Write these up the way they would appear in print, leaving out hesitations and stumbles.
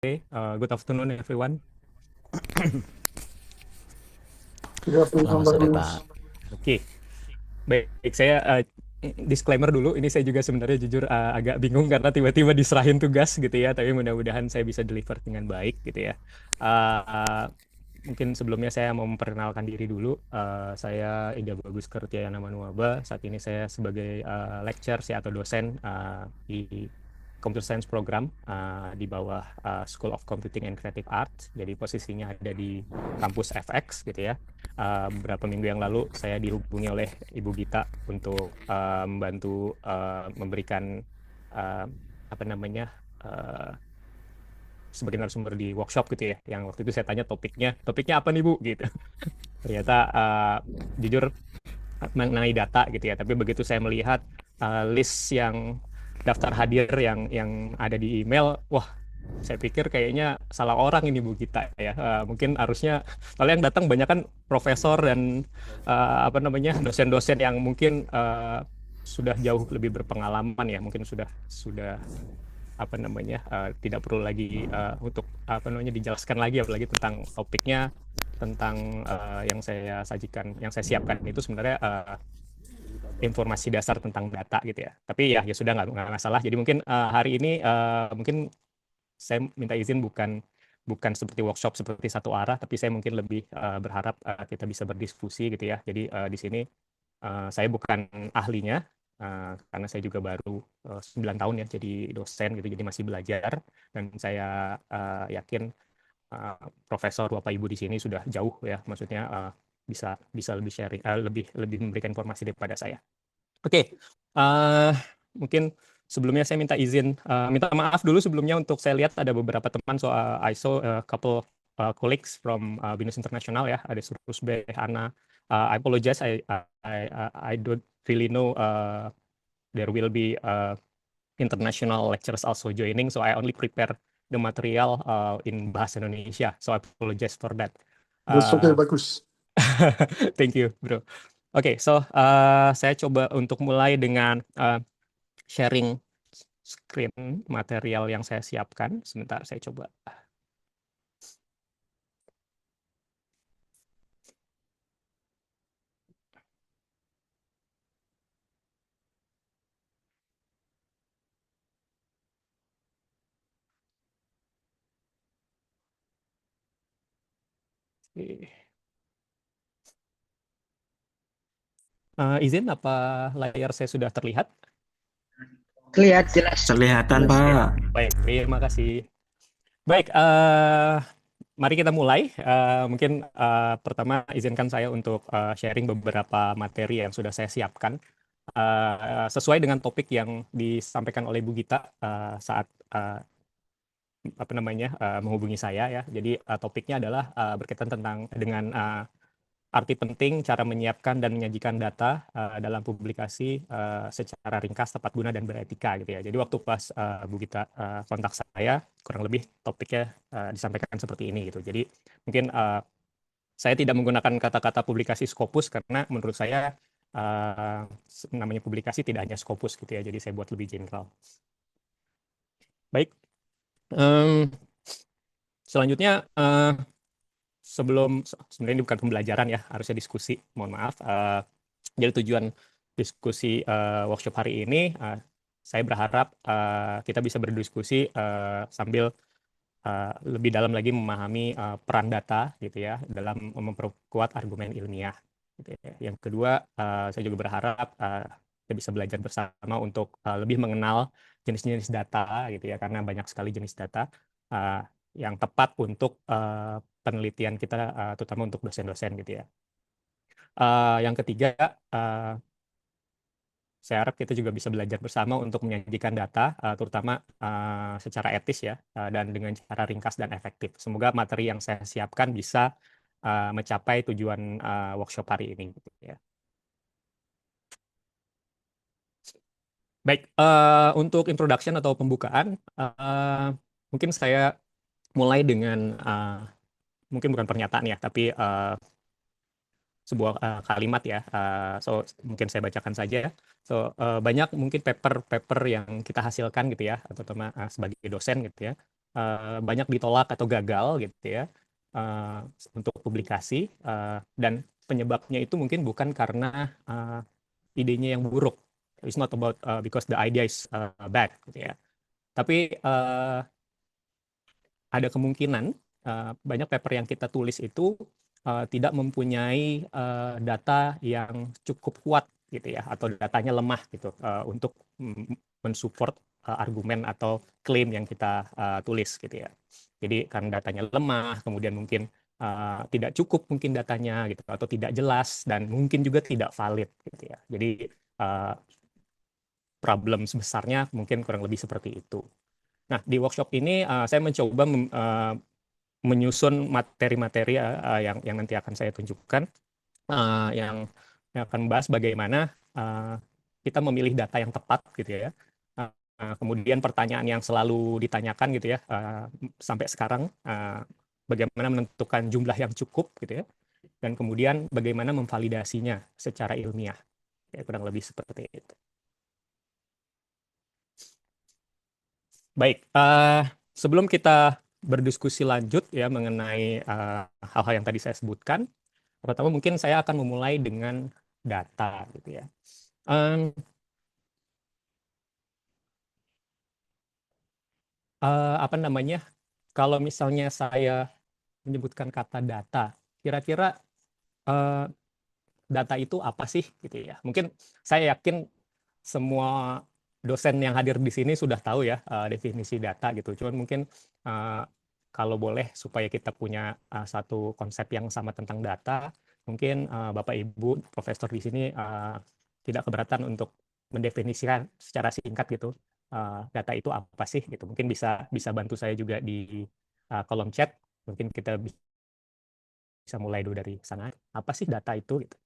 Good afternoon everyone. Selamat sore, Pak. Oke, baik saya disclaimer dulu. Ini saya juga sebenarnya jujur agak bingung karena tiba-tiba diserahin tugas gitu ya. Tapi mudah-mudahan saya bisa deliver dengan baik gitu ya. Uh, Mungkin sebelumnya saya mau memperkenalkan diri dulu. Saya Ida Bagus Kertiana Manuaba. Saat ini saya sebagai lecturer ya atau dosen di Computer Science Program di bawah School of Computing and Creative Arts. Jadi posisinya ada di kampus FX gitu ya. Beberapa minggu yang lalu saya dihubungi oleh Ibu Gita untuk membantu memberikan uh, apa namanya uh, sebagai narasumber di workshop gitu ya. Yang waktu itu saya tanya topiknya apa nih Bu gitu. Ternyata jujur mengenai data gitu ya. Tapi begitu saya melihat list yang daftar hadir yang ada di email, wah saya pikir kayaknya salah orang ini Bu Gita ya. Mungkin harusnya kalau yang datang banyak kan profesor dan apa namanya dosen-dosen yang mungkin sudah jauh lebih berpengalaman ya. Mungkin sudah apa namanya tidak perlu lagi untuk apa namanya dijelaskan lagi apalagi tentang topiknya tentang yang saya sajikan yang saya siapkan itu sebenarnya informasi dasar tentang data gitu ya. Tapi ya sudah nggak masalah. Jadi mungkin hari ini mungkin saya minta izin bukan seperti workshop seperti satu arah, tapi saya mungkin lebih berharap kita bisa berdiskusi gitu ya. Jadi di sini saya bukan ahlinya karena saya juga baru 9 tahun ya jadi dosen gitu, jadi masih belajar dan saya yakin profesor Bapak Ibu di sini sudah jauh ya, maksudnya bisa bisa lebih sharing, lebih lebih memberikan informasi daripada saya. Oke, uh, mungkin sebelumnya saya minta izin, minta maaf dulu sebelumnya untuk saya lihat ada beberapa teman, so I saw a couple colleagues from Binus International ya, ada Rusbe, Hana. I apologize, I don't really know there will be international lecturers also joining, so I only prepare the material in bahasa Indonesia, so I apologize for that. That's okay, Uh, bagus. Thank you, bro. Oke, so saya coba untuk mulai dengan sharing screen material yang saya siapkan. Sebentar, saya coba. Izin, apa layar saya sudah terlihat? Terlihat jelas. Kelihatan, Jelas, ya. Pak. Baik, terima kasih. Baik, mari kita mulai. Mungkin pertama izinkan saya untuk sharing beberapa materi yang sudah saya siapkan sesuai dengan topik yang disampaikan oleh Bu Gita saat apa namanya menghubungi saya ya. Jadi topiknya adalah berkaitan dengan arti penting cara menyiapkan dan menyajikan data dalam publikasi secara ringkas, tepat guna dan beretika gitu ya. Jadi waktu pas Bu Gita kontak saya, kurang lebih topiknya disampaikan seperti ini gitu. Jadi mungkin saya tidak menggunakan kata-kata publikasi Scopus karena menurut saya namanya publikasi tidak hanya Scopus gitu ya. Jadi saya buat lebih general. Baik. Um, Selanjutnya, sebenarnya ini bukan pembelajaran ya, harusnya diskusi. Mohon maaf. Jadi tujuan diskusi workshop hari ini, saya berharap kita bisa berdiskusi sambil lebih dalam lagi memahami peran data gitu ya dalam memperkuat argumen ilmiah. Gitu ya. Yang kedua, saya juga berharap kita bisa belajar bersama untuk lebih mengenal jenis-jenis data gitu ya, karena banyak sekali jenis data uh, yang tepat untuk penelitian kita, terutama untuk dosen-dosen gitu ya. Yang ketiga, uh, saya harap kita juga bisa belajar bersama untuk menyajikan data, terutama secara etis ya, dan dengan cara ringkas dan efektif. Semoga materi yang saya siapkan bisa mencapai tujuan workshop hari ini. Gitu ya. Baik, untuk introduction atau pembukaan, mungkin saya mulai dengan mungkin bukan pernyataan ya, tapi sebuah kalimat ya. So mungkin saya bacakan saja ya. So banyak mungkin paper-paper yang kita hasilkan gitu ya, terutama sebagai dosen gitu ya. banyak ditolak atau gagal gitu ya uh, untuk publikasi, dan penyebabnya itu mungkin bukan karena idenya yang buruk. It's not about because the idea is bad gitu ya. Tapi ada kemungkinan banyak paper yang kita tulis itu tidak mempunyai data yang cukup kuat gitu ya, atau datanya lemah gitu untuk mensupport argumen atau klaim yang kita tulis gitu ya. Jadi karena datanya lemah, kemudian mungkin tidak cukup mungkin datanya gitu, atau tidak jelas, dan mungkin juga tidak valid gitu ya. Jadi problem sebesarnya mungkin kurang lebih seperti itu. Nah, di workshop ini saya mencoba menyusun materi-materi yang nanti akan saya tunjukkan, yang akan membahas bagaimana kita memilih data yang tepat gitu ya. Kemudian pertanyaan yang selalu ditanyakan gitu ya sampai sekarang, bagaimana menentukan jumlah yang cukup gitu ya, dan kemudian bagaimana memvalidasinya secara ilmiah. Ya, kurang lebih seperti itu. Baik, sebelum kita berdiskusi lanjut ya mengenai hal-hal yang tadi saya sebutkan, pertama mungkin saya akan memulai dengan data gitu ya. Apa namanya? Kalau misalnya saya menyebutkan kata data, kira-kira data itu apa sih gitu ya? Mungkin saya yakin semua dosen yang hadir di sini sudah tahu ya definisi data gitu. Cuman mungkin kalau boleh supaya kita punya satu konsep yang sama tentang data, mungkin Bapak Ibu profesor di sini tidak keberatan untuk mendefinisikan secara singkat gitu data itu apa sih gitu. Mungkin bisa bisa bantu saya juga di kolom chat. Mungkin kita bisa mulai dulu dari sana. Apa sih data itu gitu.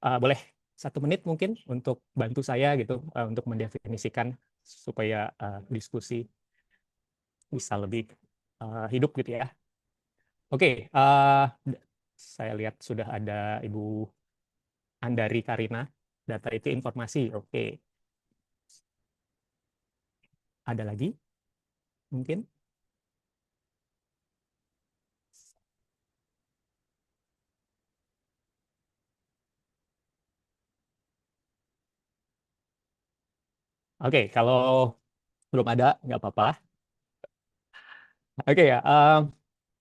Boleh 1 menit mungkin untuk bantu saya gitu untuk mendefinisikan supaya diskusi bisa lebih hidup gitu ya. Oke, saya lihat sudah ada Ibu Andari Karina. Data itu informasi. Oke, ada lagi mungkin? Oke, kalau belum ada nggak apa-apa. Oke ya,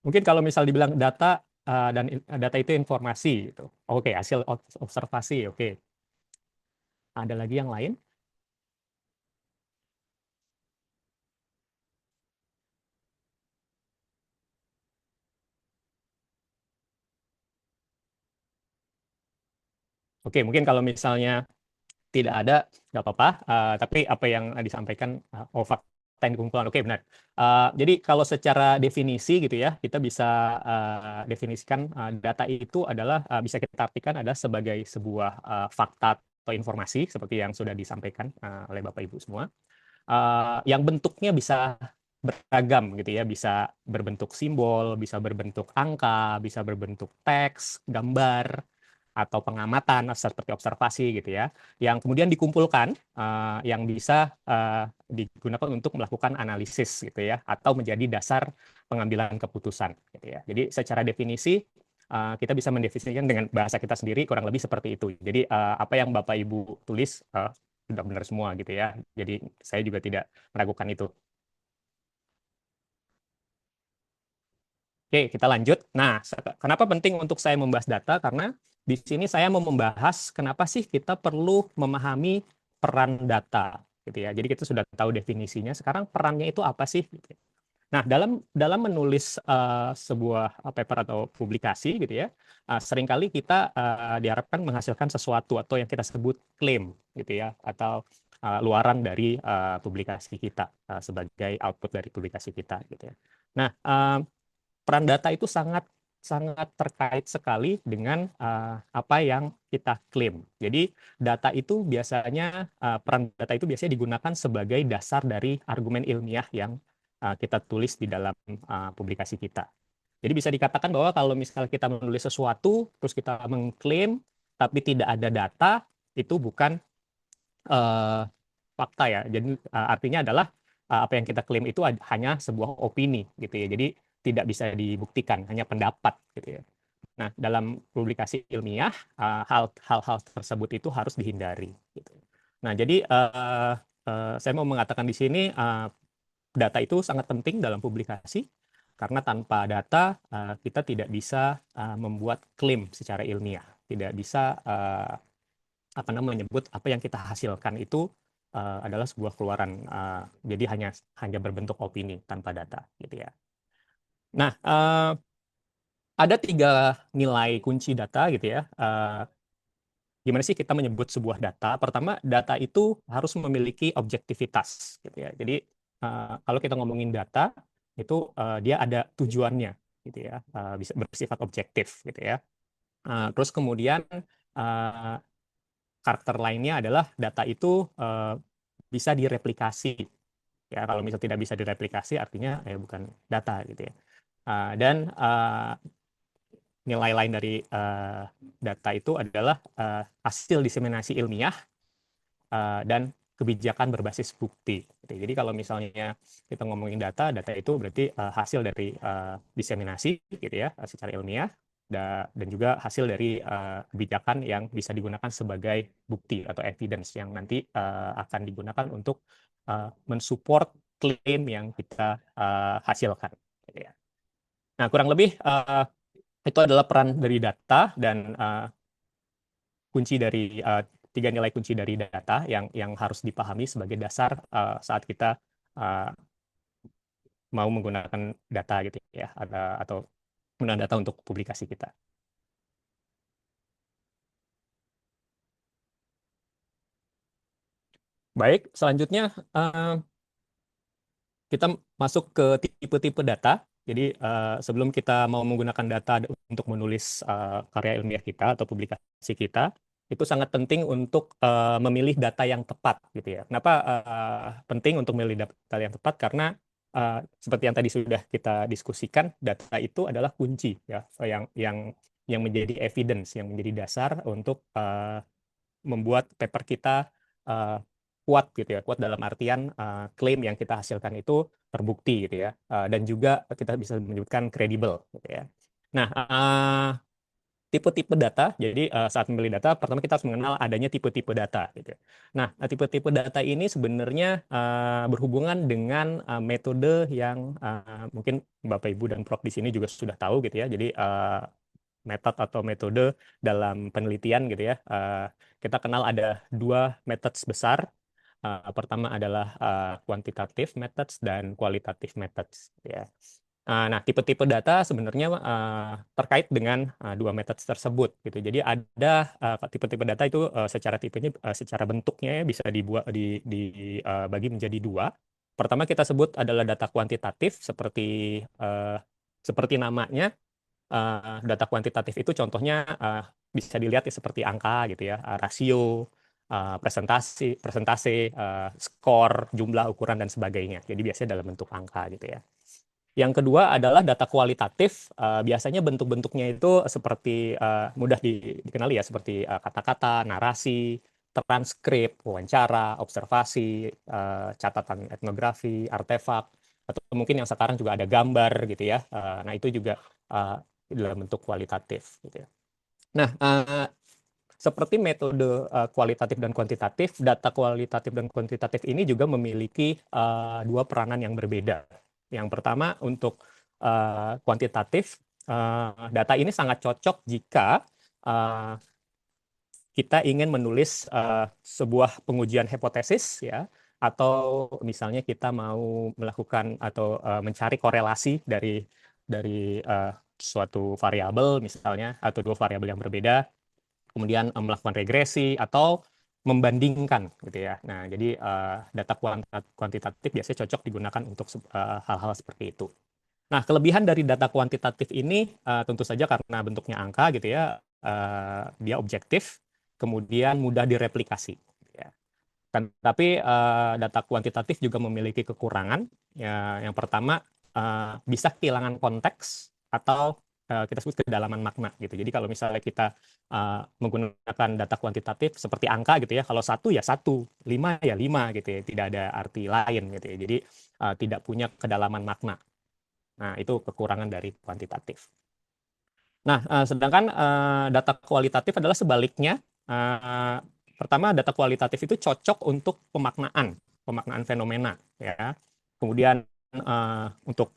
mungkin kalau misal dibilang data dan data itu informasi gitu. Oke, hasil observasi. Oke, ada lagi yang lain? Oke, mungkin kalau misalnya tidak ada, nggak apa-apa. Tapi apa yang disampaikan, fakta yang dikumpulkan, oke benar. Jadi kalau secara definisi gitu ya, kita bisa definisikan data itu adalah bisa kita artikan adalah sebagai sebuah fakta atau informasi seperti yang sudah disampaikan oleh Bapak Ibu semua, yang bentuknya bisa beragam gitu ya, bisa berbentuk simbol, bisa berbentuk angka, bisa berbentuk teks, gambar, atau pengamatan seperti observasi gitu ya, yang kemudian dikumpulkan, yang bisa digunakan untuk melakukan analisis gitu ya, atau menjadi dasar pengambilan keputusan gitu ya. Jadi secara definisi kita bisa mendefinisikan dengan bahasa kita sendiri kurang lebih seperti itu. Jadi apa yang Bapak Ibu tulis sudah benar semua gitu ya. Jadi saya juga tidak meragukan itu. Oke, kita lanjut. Nah, kenapa penting untuk saya membahas data? Karena di sini saya mau membahas kenapa sih kita perlu memahami peran data, gitu ya. Jadi kita sudah tahu definisinya. Sekarang perannya itu apa sih? Gitu ya. Nah, dalam dalam menulis sebuah paper atau publikasi, gitu ya, seringkali kita diharapkan menghasilkan sesuatu atau yang kita sebut klaim, gitu ya, atau luaran dari publikasi kita sebagai output dari publikasi kita, gitu ya. Nah, peran data itu sangat sangat terkait sekali dengan apa yang kita klaim. Jadi data itu biasanya peran data itu biasanya digunakan sebagai dasar dari argumen ilmiah yang kita tulis di dalam publikasi kita. Jadi bisa dikatakan bahwa kalau misalnya kita menulis sesuatu terus kita mengklaim tapi tidak ada data, itu bukan fakta ya. Jadi artinya adalah apa yang kita klaim itu hanya sebuah opini gitu ya. Jadi tidak bisa dibuktikan, hanya pendapat gitu ya. Nah, dalam publikasi ilmiah, hal-hal tersebut itu harus dihindari gitu. Nah, jadi saya mau mengatakan di sini data itu sangat penting dalam publikasi karena tanpa data kita tidak bisa membuat klaim secara ilmiah, tidak bisa apa namanya menyebut apa yang kita hasilkan itu adalah sebuah keluaran, jadi hanya berbentuk opini tanpa data gitu ya. Nah, ada 3 nilai kunci data gitu ya. Gimana sih kita menyebut sebuah data? Pertama, data itu harus memiliki objektivitas gitu ya. Jadi kalau kita ngomongin data itu dia ada tujuannya gitu ya, bisa bersifat objektif gitu ya. Terus kemudian uh, karakter lainnya adalah data itu bisa direplikasi ya. Kalau misal tidak bisa direplikasi artinya ya bukan data gitu ya. Dan nilai lain dari data itu adalah hasil diseminasi ilmiah dan kebijakan berbasis bukti. Jadi kalau misalnya kita ngomongin data, data itu berarti hasil dari diseminasi gitu ya, secara ilmiah, dan juga hasil dari kebijakan yang bisa digunakan sebagai bukti atau evidence yang nanti akan digunakan untuk mensupport klaim yang kita hasilkan. Gitu ya. Nah, kurang lebih itu adalah peran dari data dan kunci dari 3 nilai kunci dari data yang harus dipahami sebagai dasar saat kita uh, mau menggunakan data gitu ya, atau menggunakan data untuk publikasi kita. Baik, selanjutnya kita masuk ke tipe-tipe data. Jadi sebelum kita mau menggunakan data untuk menulis karya ilmiah kita atau publikasi kita, itu sangat penting untuk memilih data yang tepat gitu ya. Kenapa penting untuk memilih data yang tepat? Karena seperti yang tadi sudah kita diskusikan, data itu adalah kunci ya, yang menjadi evidence, yang menjadi dasar untuk membuat paper kita uh, kuat gitu ya, kuat dalam artian klaim yang kita hasilkan itu terbukti gitu ya, dan juga kita bisa menyebutkan kredibel gitu ya. Nah, tipe-tipe data, jadi saat memilih data, pertama kita harus mengenal adanya tipe-tipe data gitu ya. Nah, tipe-tipe data ini sebenarnya berhubungan dengan metode yang mungkin Bapak Ibu dan Prof di sini juga sudah tahu gitu ya. Jadi metode dalam penelitian gitu ya. Kita kenal ada 2 metode besar. Pertama adalah quantitative methods dan qualitative methods ya. Nah, tipe-tipe data sebenarnya terkait dengan 2 metode tersebut gitu. Jadi ada tipe-tipe data itu secara tipenya, secara bentuknya ya, bisa dibagi menjadi 2. Pertama kita sebut adalah data kuantitatif seperti namanya. Data kuantitatif itu contohnya bisa dilihat ya seperti angka gitu ya, rasio, presentase, skor, jumlah, ukuran dan sebagainya. Jadi biasanya dalam bentuk angka gitu ya. Yang kedua adalah data kualitatif. Biasanya bentuk-bentuknya itu seperti mudah dikenali ya, seperti kata-kata, narasi, transkrip, wawancara, observasi, catatan etnografi, artefak, atau mungkin yang sekarang juga ada gambar gitu ya. Nah, itu juga dalam bentuk kualitatif gitu ya. Nah, seperti metode kualitatif dan kuantitatif, data kualitatif dan kuantitatif ini juga memiliki 2 peranan yang berbeda. Yang pertama untuk kuantitatif, data ini sangat cocok jika kita ingin menulis sebuah pengujian hipotesis ya, atau misalnya kita mau melakukan atau mencari korelasi dari suatu variabel misalnya, atau 2 variabel yang berbeda, kemudian melakukan regresi atau membandingkan gitu ya. Nah, jadi data kuantitatif biasanya cocok digunakan untuk hal-hal seperti itu. Nah, kelebihan dari data kuantitatif ini tentu saja karena bentuknya angka gitu ya, dia objektif, kemudian mudah direplikasi. Ya. Tapi data kuantitatif juga memiliki kekurangan. Ya, yang pertama bisa kehilangan konteks atau kita sebut kedalaman makna gitu. Jadi kalau misalnya kita menggunakan data kuantitatif seperti angka gitu ya, kalau 1 ya 1, 5 ya 5 gitu ya, tidak ada arti lain gitu ya. Jadi tidak punya kedalaman makna. Nah, itu kekurangan dari kuantitatif. Nah, sedangkan data kualitatif adalah sebaliknya. Pertama, data kualitatif itu cocok untuk pemaknaan fenomena, ya. Kemudian untuk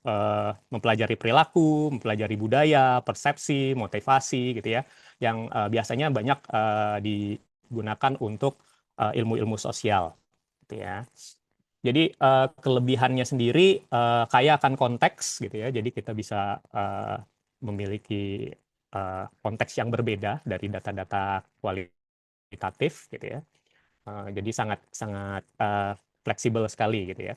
mempelajari perilaku, mempelajari budaya, persepsi, motivasi, gitu ya, yang biasanya banyak digunakan untuk ilmu-ilmu sosial, gitu ya. Jadi kelebihannya sendiri kaya akan konteks, gitu ya. Jadi kita bisa memiliki konteks yang berbeda dari data-data kualitatif, gitu ya. Jadi sangat sangat fleksibel sekali, gitu ya.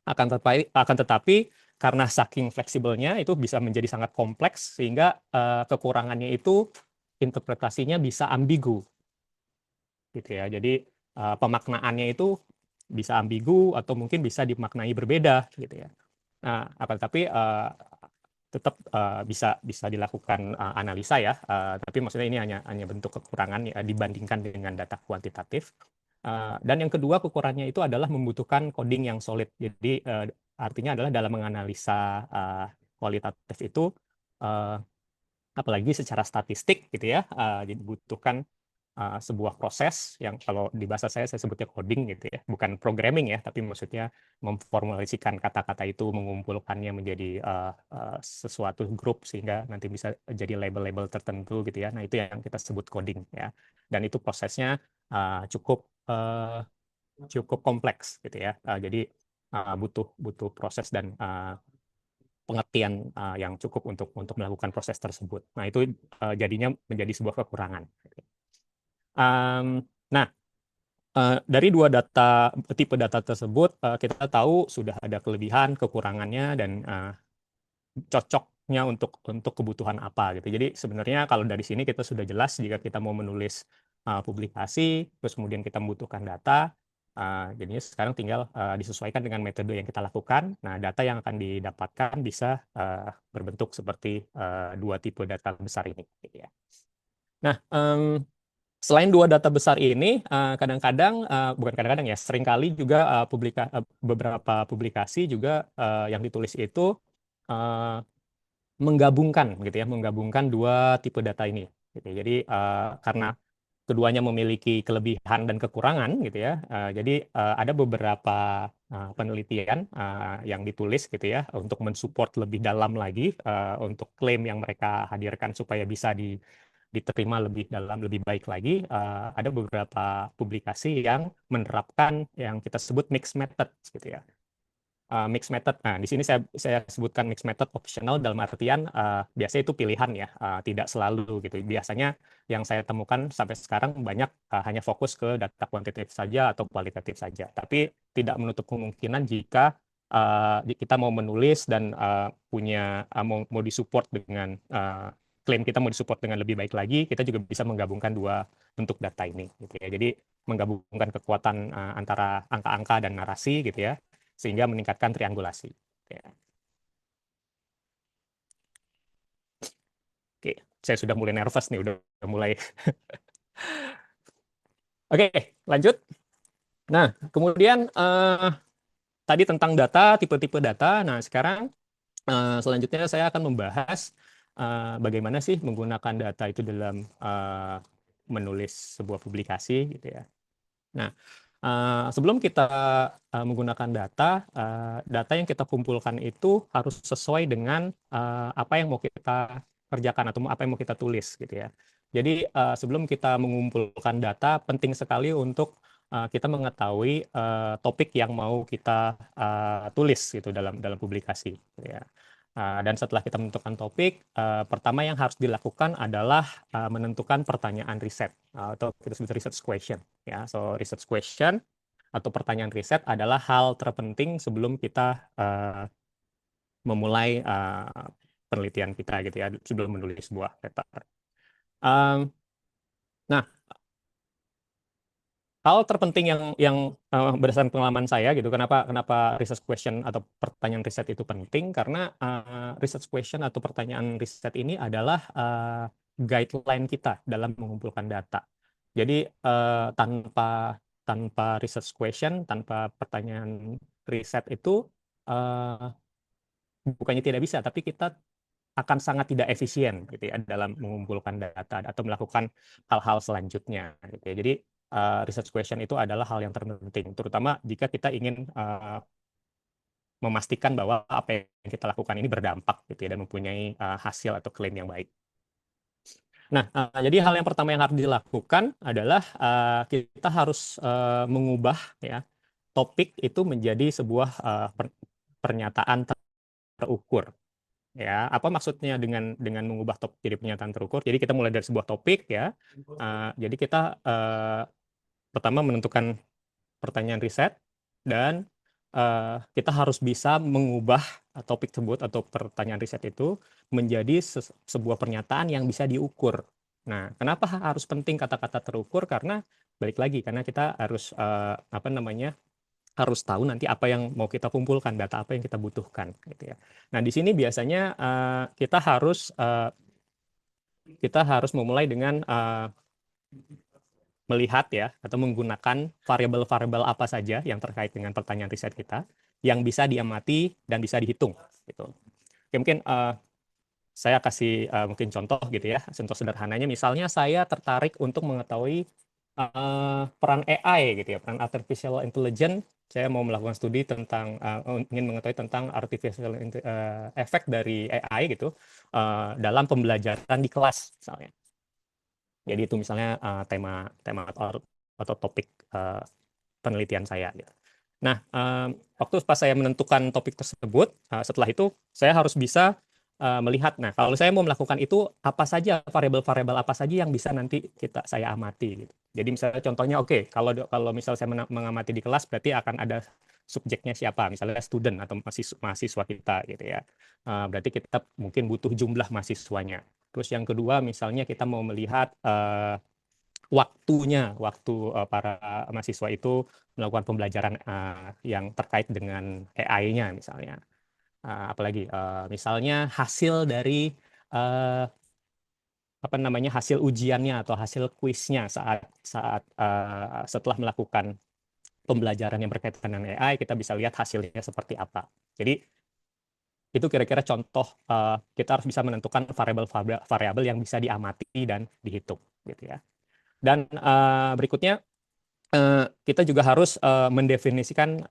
Akan tetapi karena saking fleksibelnya itu bisa menjadi sangat kompleks sehingga kekurangannya itu interpretasinya bisa ambigu, gitu ya. Jadi pemaknaannya itu bisa ambigu atau mungkin bisa dimaknai berbeda, gitu ya. Nah, akan tetapi tetap bisa bisa dilakukan analisa ya, tapi maksudnya ini hanya bentuk kekurangan ya, dibandingkan dengan data kuantitatif. Dan yang kedua kekurangannya itu adalah membutuhkan coding yang solid. Jadi artinya adalah dalam menganalisa kualitatif itu, apalagi secara statistik gitu ya, jadi butuhkan sebuah proses yang kalau di bahasa saya sebutnya coding gitu ya, bukan programming ya, tapi maksudnya memformulasikan kata-kata itu, mengumpulkannya menjadi sesuatu grup sehingga nanti bisa jadi label-label tertentu gitu ya. Nah, itu yang kita sebut coding ya. Dan itu prosesnya cukup cukup kompleks gitu ya. Jadi butuh butuh proses dan pengertian yang cukup untuk melakukan proses tersebut. Nah, itu jadinya menjadi sebuah kekurangan. Nah, dari dua tipe data tersebut, kita tahu sudah ada kelebihan, kekurangannya, dan cocoknya untuk kebutuhan apa gitu. Jadi sebenarnya kalau dari sini kita sudah jelas jika kita mau menulis publikasi, terus kemudian kita membutuhkan data, jadinya sekarang tinggal disesuaikan dengan metode yang kita lakukan. Nah, data yang akan didapatkan bisa berbentuk seperti dua tipe data besar ini, gitu ya. Nah, selain dua data besar ini, kadang-kadang, bukan kadang-kadang ya, seringkali juga beberapa publikasi juga yang ditulis itu menggabungkan gitu ya, menggabungkan dua tipe data ini. Gitu. Jadi karena keduanya memiliki kelebihan dan kekurangan gitu ya, jadi ada beberapa penelitian yang ditulis gitu ya untuk mensupport lebih dalam lagi untuk klaim yang mereka hadirkan supaya bisa diterima lebih dalam, lebih baik lagi. Ada beberapa publikasi yang menerapkan yang kita sebut mixed method gitu ya. Mixed method. Nah, di sini saya sebutkan mixed method optional dalam artian biasanya itu pilihan ya, tidak selalu gitu. Biasanya yang saya temukan sampai sekarang banyak hanya fokus ke data kuantitatif saja atau kualitatif saja. Tapi tidak menutup kemungkinan jika kita mau menulis dan mau disupport dengan klaim kita mau disupport dengan lebih baik lagi, kita juga bisa menggabungkan dua bentuk data ini gitu ya. Jadi menggabungkan kekuatan antara angka-angka dan narasi gitu ya, sehingga meningkatkan triangulasi. Ya. Oke, saya sudah mulai nervous nih, udah mulai. Oke, lanjut. Nah, kemudian tadi tentang data, tipe-tipe data. Nah, sekarang selanjutnya saya akan membahas bagaimana sih menggunakan data itu dalam menulis sebuah publikasi, gitu ya. Nah, sebelum kita menggunakan data yang kita kumpulkan itu harus sesuai dengan apa yang mau kita kerjakan atau apa yang mau kita tulis gitu ya. Jadi sebelum kita mengumpulkan data, penting sekali untuk kita mengetahui topik yang mau kita tulis gitu dalam dalam publikasi, gitu ya. Dan setelah kita menentukan topik, pertama yang harus dilakukan adalah menentukan pertanyaan riset atau kita sebut research question. Ya, so research question atau pertanyaan riset adalah hal terpenting sebelum kita memulai penelitian kita gitu ya, sebelum menulis sebuah paper. Nah, hal terpenting yang berdasarkan pengalaman saya gitu, kenapa research question atau pertanyaan riset itu penting, karena research question atau pertanyaan riset ini adalah guideline kita dalam mengumpulkan data. Jadi tanpa tanpa research question, tanpa pertanyaan riset itu uh, bukannya tidak bisa, tapi kita akan sangat tidak efisien gitu ya dalam mengumpulkan data atau melakukan hal-hal selanjutnya gitu ya. Jadi research question itu adalah hal yang terpenting, terutama jika kita ingin memastikan bahwa apa yang kita lakukan ini berdampak gitu ya dan mempunyai hasil atau klaim yang baik. Nah, jadi hal yang pertama yang harus dilakukan adalah kita harus mengubah ya topik itu menjadi sebuah pernyataan terukur. Ya, apa maksudnya dengan mengubah topik jadi pernyataan terukur? Jadi kita mulai dari sebuah topik ya. Jadi kita pertama menentukan pertanyaan riset dan kita harus bisa mengubah topik tersebut atau pertanyaan riset itu menjadi sebuah pernyataan yang bisa diukur. Nah, kenapa harus penting kata-kata terukur? Karena balik lagi karena kita harus apa namanya harus tahu nanti apa yang mau kita kumpulkan, data apa yang kita butuhkan, gitu ya. Nah, di sini biasanya kita harus memulai dengan melihat ya atau menggunakan variabel-variabel apa saja yang terkait dengan pertanyaan riset kita yang bisa diamati dan bisa dihitung, gitu. Oke, mungkin saya kasih mungkin contoh gitu ya, contoh sederhananya misalnya saya tertarik untuk mengetahui peran AI gitu ya, peran artificial intelligence. Saya mau melakukan studi tentang ingin mengetahui tentang artificial efek dari AI gitu dalam pembelajaran di kelas misalnya. Jadi itu misalnya tema tema atau topik penelitian saya gitu. Nah, waktu pas saya menentukan topik tersebut, setelah itu saya harus bisa melihat, nah kalau saya mau melakukan itu, apa saja variabel-variabel apa saja yang bisa nanti saya amati gitu. Jadi misalnya contohnya, oke, kalau misalnya saya mengamati di kelas, berarti akan ada subjeknya siapa, misalnya student atau mahasiswa kita gitu ya. Berarti kita mungkin butuh jumlah mahasiswanya. Terus yang kedua, misalnya kita mau melihat waktu para mahasiswa itu melakukan pembelajaran yang terkait dengan AI-nya misalnya. Apalagi misalnya hasil dari uh, apa namanya hasil ujiannya atau hasil kuisnya saat saat setelah melakukan pembelajaran yang berkaitan dengan AI, kita bisa lihat hasilnya seperti apa. Jadi itu kira-kira contoh kita harus bisa menentukan variabel yang bisa diamati dan dihitung gitu ya. Dan berikutnya kita juga harus mendefinisikan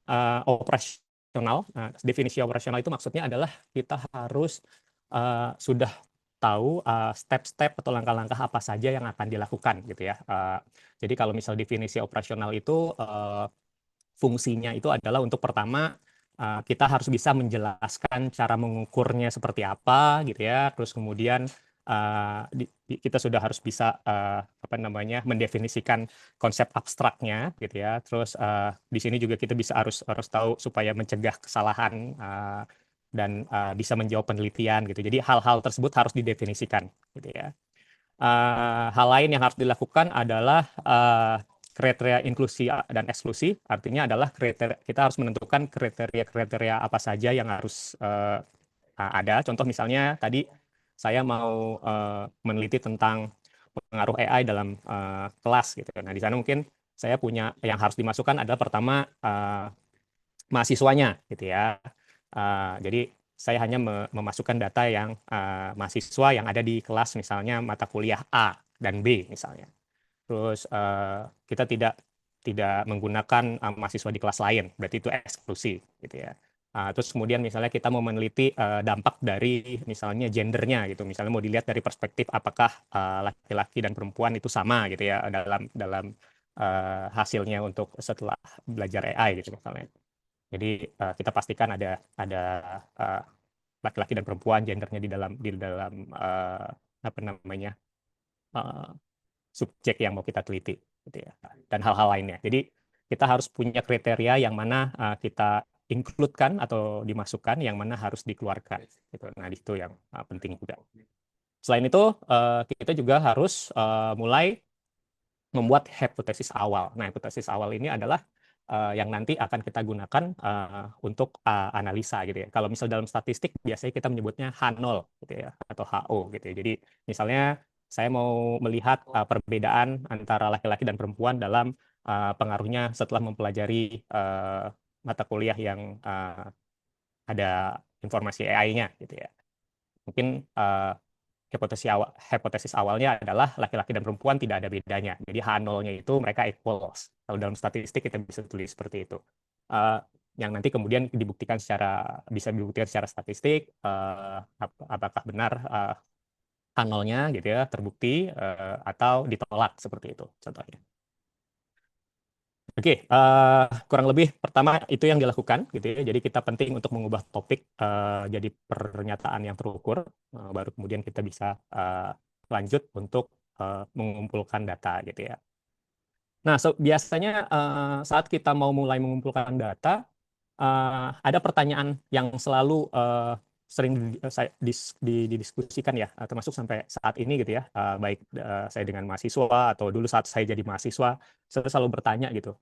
operasional. Nah, definisi operasional itu maksudnya adalah kita harus sudah tahu step-step atau langkah-langkah apa saja yang akan dilakukan gitu ya. Jadi kalau misal definisi operasional itu fungsinya itu adalah untuk pertama kita harus bisa menjelaskan cara mengukurnya seperti apa gitu ya. Terus kemudian kita sudah harus bisa apa namanya mendefinisikan konsep abstraknya gitu ya. Terus di sini juga kita bisa harus tahu supaya mencegah kesalahan dan bisa menjawab penelitian gitu. Jadi hal-hal tersebut harus didefinisikan gitu ya. Hal lain yang harus dilakukan adalah kriteria inklusi dan eksklusi, artinya adalah kita harus menentukan kriteria-kriteria apa saja yang harus ada. Contoh misalnya tadi saya mau meneliti tentang pengaruh AI dalam kelas gitu. Nah, di sana mungkin saya punya yang harus dimasukkan adalah pertama mahasiswanya gitu ya. Jadi saya hanya memasukkan data yang mahasiswa yang ada di kelas misalnya mata kuliah A dan B misalnya. Terus kita tidak menggunakan mahasiswa di kelas lain, berarti itu eksklusi gitu ya. Terus kemudian misalnya kita mau meneliti dampak dari misalnya gendernya gitu, misalnya mau dilihat dari perspektif apakah laki-laki dan perempuan itu sama gitu ya dalam dalam hasilnya untuk setelah belajar AI gitu misalnya. Jadi kita pastikan ada laki-laki dan perempuan gendernya di dalam apa namanya uh, subjek yang mau kita teliti gitu ya. Dan hal-hal lainnya. Jadi kita harus punya kriteria yang mana kita include-kan atau dimasukkan, yang mana harus dikeluarkan gitu. Nah, di situ yang penting juga. Selain itu kita juga harus mulai membuat hipotesis awal. Nah, hipotesis awal ini adalah yang nanti akan kita gunakan untuk analisa gitu ya. Kalau misal dalam statistik biasanya kita menyebutnya H0 gitu ya atau HO gitu ya. Jadi misalnya saya mau melihat perbedaan antara laki-laki dan perempuan dalam pengaruhnya setelah mempelajari mata kuliah yang ada informasi AI-nya gitu ya. Mungkin hipotesis awalnya adalah laki-laki dan perempuan tidak ada bedanya. Jadi H0-nya itu mereka equals. Kalau dalam statistik kita bisa tulis seperti itu. Uh, yang nanti kemudian bisa dibuktikan secara statistik apakah benar H0-nya gitu ya terbukti atau ditolak seperti itu contohnya. Oke, kurang lebih pertama itu yang dilakukan gitu ya. Jadi kita penting untuk mengubah topik jadi pernyataan yang terukur, baru kemudian kita bisa lanjut untuk mengumpulkan data gitu ya. Nah, biasanya saat kita mau mulai mengumpulkan data, ada pertanyaan yang selalu sering didiskusikan ya, termasuk sampai saat ini gitu ya, baik saya dengan mahasiswa atau dulu saat saya jadi mahasiswa, saya selalu bertanya gitu,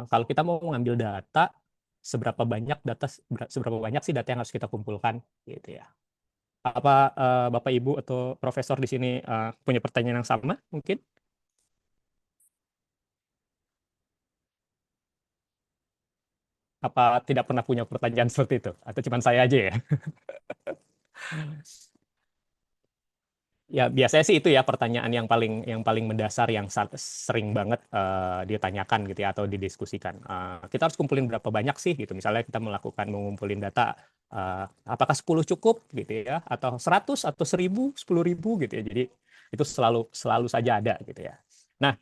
kalau kita mau mengambil data, seberapa banyak sih data yang harus kita kumpulkan gitu ya. Apa Bapak Ibu atau Profesor di sini punya pertanyaan yang sama mungkin? Apa tidak pernah punya pertanyaan seperti itu? Atau cuma saya aja ya? Ya, biasanya sih itu ya pertanyaan yang paling mendasar yang sering banget ditanyakan gitu ya atau didiskusikan. Kita harus kumpulin berapa banyak sih gitu. Misalnya kita mengumpulin data apakah 10 cukup gitu ya atau 100 atau 1000, 10.000 gitu ya. Jadi itu selalu selalu saja ada gitu ya. Nah,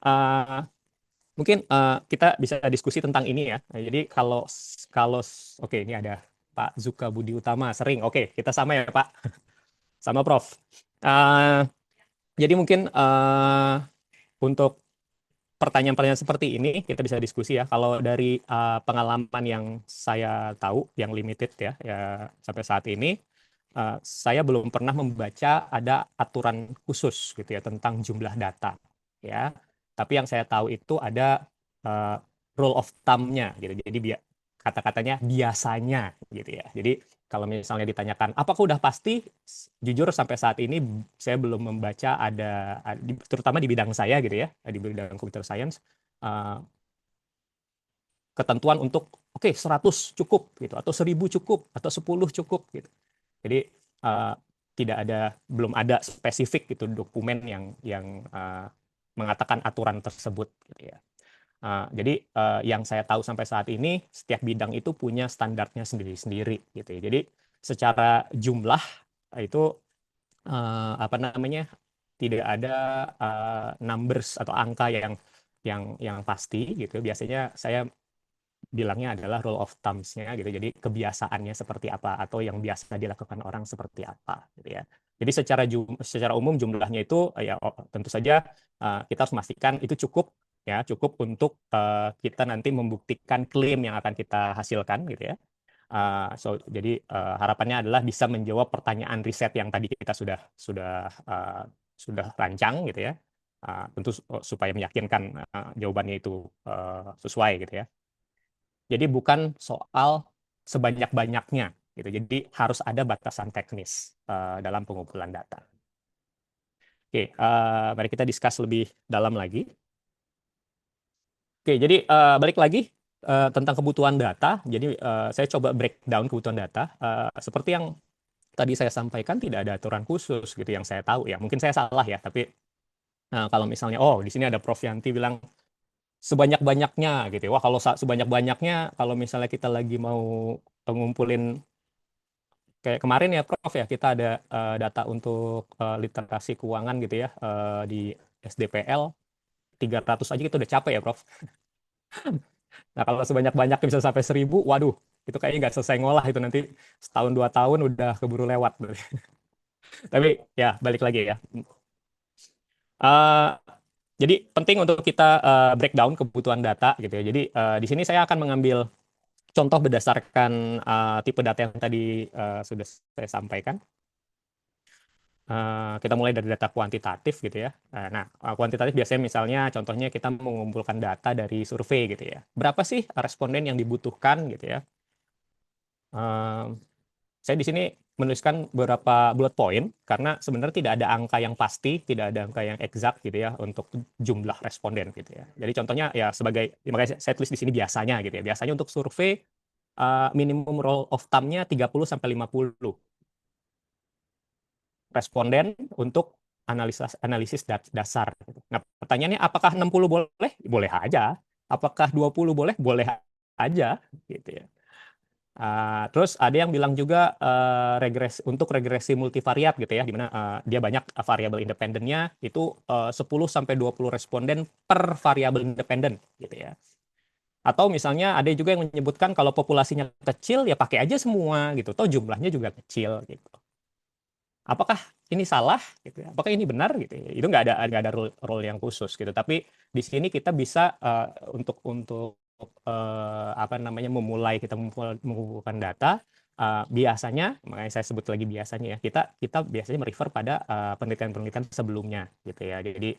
mungkin kita bisa diskusi tentang ini ya. Jadi kalau kalau oke, ini ada Pak Zuka Budi Utama sering. Oke, kita sama ya Pak. Sama Prof. Jadi mungkin untuk pertanyaan-pertanyaan seperti ini kita bisa diskusi ya. Kalau dari pengalaman yang saya tahu, yang limited ya, sampai saat ini, saya belum pernah membaca ada aturan khusus gitu ya tentang jumlah data ya. Tapi yang saya tahu itu ada uh, rule of thumb-nya gitu. Jadi kata-katanya biasanya gitu ya. Jadi kalau misalnya ditanyakan apakah udah pasti, jujur sampai saat ini saya belum membaca terutama di bidang saya gitu ya, di bidang computer science, uh, ketentuan untuk oke 100 cukup gitu atau 1000 cukup atau 10 cukup gitu. Jadi uh, belum ada spesifik gitu dokumen yang mengatakan aturan tersebut gitu ya. Jadi yang saya tahu sampai saat ini setiap bidang itu punya standarnya sendiri-sendiri gitu ya. Jadi secara jumlah itu apa namanya tidak ada numbers atau angka yang pasti gitu. Biasanya saya bilangnya adalah rule of thumbs-nya gitu. Jadi kebiasaannya seperti apa atau yang biasa dilakukan orang seperti apa gitu ya. Jadi secara umum jumlahnya itu ya tentu saja kita harus memastikan itu cukup ya, cukup untuk kita nanti membuktikan klaim yang akan kita hasilkan gitu ya. Jadi harapannya adalah bisa menjawab pertanyaan riset yang tadi kita sudah rancang gitu ya. Tentu supaya meyakinkan jawabannya itu sesuai gitu ya. Jadi bukan soal sebanyak-banyaknya gitu. Jadi harus ada batasan teknis dalam pengumpulan data. Oke, mari kita discuss lebih dalam lagi. Oke, jadi balik lagi tentang kebutuhan data. Jadi saya coba breakdown kebutuhan data. Seperti yang tadi saya sampaikan, tidak ada aturan khusus gitu yang saya tahu ya. Mungkin saya salah ya, tapi kalau misalnya di sini ada Prof Yanti bilang sebanyak-banyaknya gitu ya. Wah, kalau sebanyak-banyaknya, kalau misalnya kita lagi mau ngumpulin kayak kemarin ya Prof ya, kita ada data untuk literasi keuangan gitu ya di SDPL 300 aja kita udah capek ya Prof. Nah, kalau sebanyak-banyaknya bisa sampai 1000, waduh, itu kayaknya nggak selesai ngolah itu nanti setahun 2 tahun udah keburu lewat. Tapi ya balik lagi ya. Uh, jadi penting untuk kita breakdown kebutuhan data gitu ya. Jadi di sini saya akan mengambil contoh berdasarkan tipe data yang tadi sudah saya sampaikan. Kita mulai dari data kuantitatif gitu ya. Nah, kuantitatif biasanya misalnya contohnya kita mengumpulkan data dari survei gitu ya. Berapa sih responden yang dibutuhkan gitu ya. Saya di sini menuliskan beberapa bullet point karena sebenarnya tidak ada angka yang pasti, tidak ada angka yang exact gitu ya untuk jumlah responden gitu ya. Jadi contohnya ya sebagai makanya saya tulis di sini biasanya gitu ya. Biasanya untuk survei minimum rule of thumb-nya 30 sampai 50 responden untuk analisis dasar. Nah, pertanyaannya apakah 60 boleh? Boleh aja. Apakah 20 boleh? Boleh aja gitu ya. Terus ada yang bilang juga untuk regresi multivariat gitu ya, di mana dia banyak variabel independennya itu 10 sampai 20 responden per variabel independen gitu ya. Atau misalnya ada juga yang menyebutkan kalau populasinya kecil ya pakai aja semua gitu, toh jumlahnya juga kecil gitu. Apakah ini salah gitu ya? Apakah ini benar gitu ya? Itu nggak ada rule yang khusus gitu. Tapi di sini kita bisa untuk apa namanya memulai kita mengumpulkan data biasanya, makanya saya sebut lagi biasanya ya, kita biasanya merefer pada penelitian-penelitian sebelumnya gitu ya. Jadi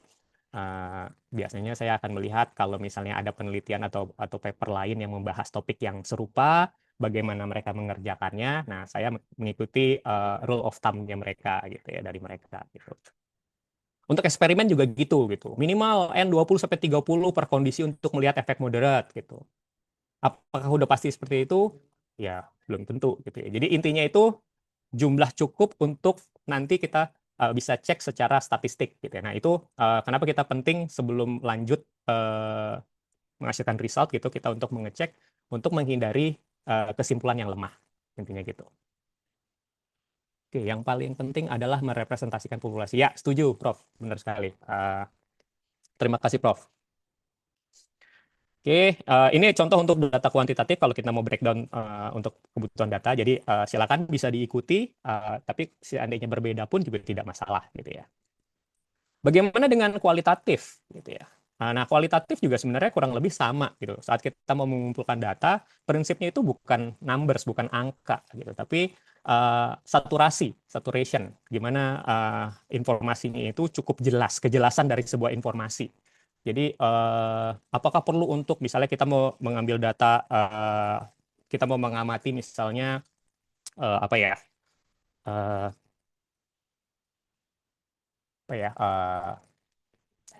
biasanya saya akan melihat kalau misalnya ada penelitian atau paper lain yang membahas topik yang serupa, bagaimana mereka mengerjakannya. Nah, saya mengikuti rule of thumb-nya mereka gitu ya, dari mereka gitu. Untuk eksperimen juga gitu. Minimal N 20 sampai 30 per kondisi untuk melihat efek moderat gitu. Apakah udah pasti seperti itu? Ya, belum tentu gitu ya. Jadi intinya itu jumlah cukup untuk nanti kita bisa cek secara statistik gitu ya. Nah, itu kenapa kita penting sebelum lanjut menghasilkan result gitu, kita untuk mengecek untuk menghindari kesimpulan yang lemah. Intinya gitu. Oke, yang paling penting adalah merepresentasikan populasi. Ya, setuju, Prof. Benar sekali. Terima kasih, Prof. Oke, ini contoh untuk data kuantitatif kalau kita mau breakdown untuk kebutuhan data. Jadi silakan bisa diikuti, tapi seandainya berbeda pun juga tidak masalah gitu ya. Bagaimana dengan kualitatif gitu ya? Nah, kualitatif juga sebenarnya kurang lebih sama gitu. Saat kita mau mengumpulkan data, prinsipnya itu bukan numbers, bukan angka gitu, tapi saturation. Gimana informasinya itu cukup jelas, kejelasan dari sebuah informasi. Jadi apakah perlu untuk misalnya kita mau mengambil data, kita mau mengamati misalnya apa ya,